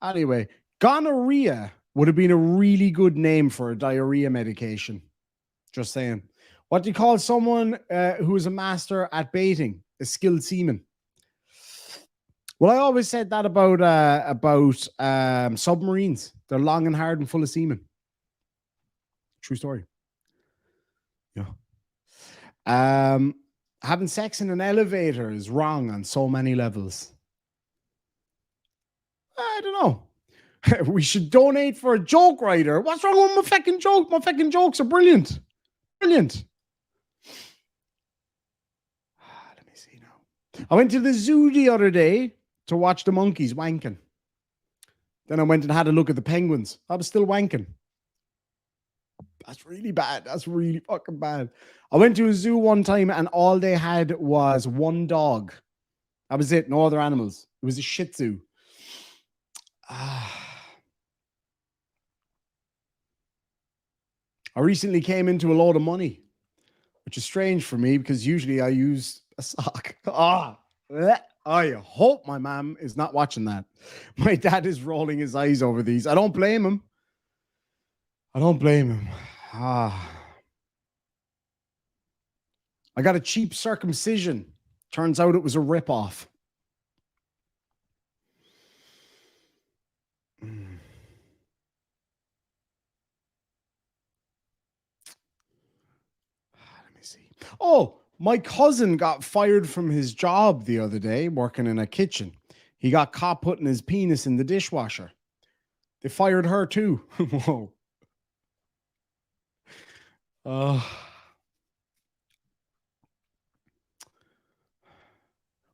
Anyway, gonorrhea would have been a really good name for a diarrhea medication. Just saying. What do you call someone who is a master at baiting? A skilled seaman. Well, I always said that about submarines. They're long and hard and full of semen. True story. Yeah. Having sex in an elevator is wrong on so many levels. I don't know. We should donate for a joke writer. What's wrong with my fucking joke? My fucking jokes are brilliant. Brilliant. Let me see now. I went to the zoo the other day to watch the monkeys wanking. Then I went and had a look at the penguins. I was still wanking. That's really bad. That's really fucking bad. I went to a zoo one time and all they had was one dog. That was it. No other animals. It was a Shih Tzu. I recently came into a load of money, which is strange for me because usually I use a sock. I hope my mom is not watching that. My dad is rolling his eyes over these. I don't blame him. I don't blame him. I got a cheap circumcision. Turns out it was a ripoff. Let me see. Oh, my cousin got fired from his job the other day working in a kitchen. He got caught putting his penis in the dishwasher. They fired her too. Whoa.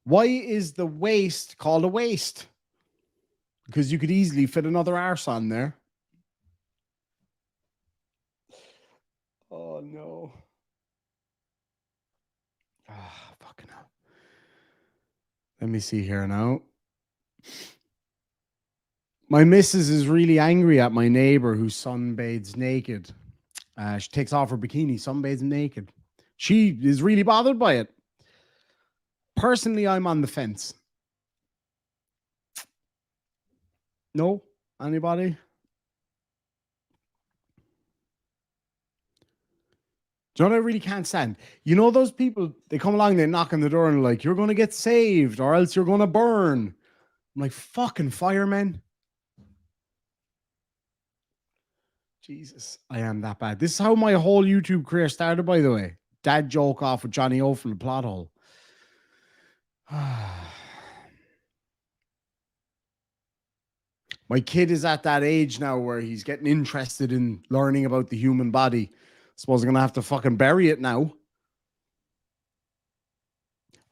Why is the waist called a waist? Because you could easily fit another arse on there. Oh, no. Fucking hell. Let me see here now. My missus is really angry at my neighbor who sunbathes naked. She takes off her bikini, sunbathes naked. She is really bothered by it. Personally, I'm on the fence. No? Anybody? Do you know what I really can't stand? You know those people, they come along, they knock on the door and like, "You're going to get saved or else you're going to burn." I'm like, fucking firemen. Jesus, I am that bad. This is how my whole YouTube career started, by the way. Dad joke off with Johnny O from the plot hole. My kid is at that age now where he's getting interested in learning about the human body. I suppose I'm going to have to fucking bury it now.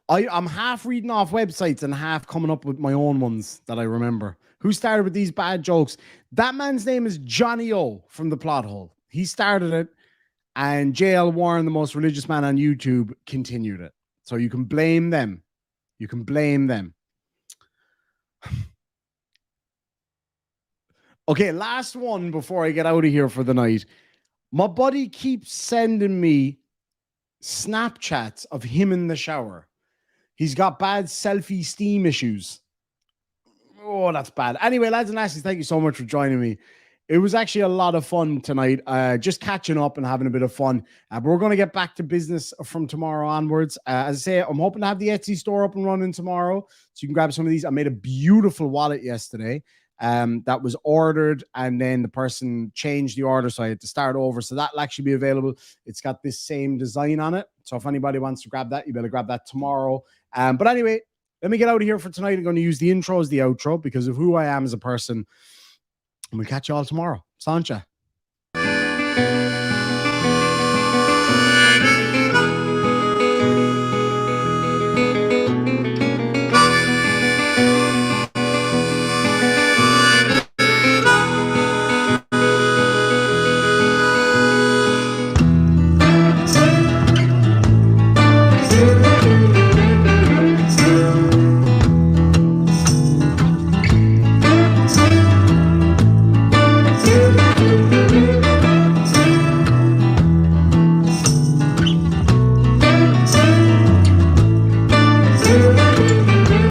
I'm half reading off websites and half coming up with my own ones that I remember. Who started with these bad jokes? That man's name is Johnny O from the plot hole. He started it, and JL Warren, the most religious man on YouTube, continued it. So you can blame them. You can blame them. Okay, last one before I get out of here for the night. My buddy keeps sending me Snapchats of him in the shower. He's got bad self-esteem issues. Oh, that's bad. Anyway, lads and lasses, thank you so much for joining me. It was actually a lot of fun tonight, just catching up and having a bit of fun. But we're going to get back to business from tomorrow onwards. As I say, I'm hoping to have the Etsy store up and running tomorrow, so you can grab some of these. I made a beautiful wallet yesterday that was ordered, and then the person changed the order, so I had to start over. So that'll actually be available. It's got this same design on it. So if anybody wants to grab that, you better grab that tomorrow. But anyway, let me get out of here for tonight. I'm going to use the intro as the outro because of who I am as a person. And we'll catch you all tomorrow. Sancha.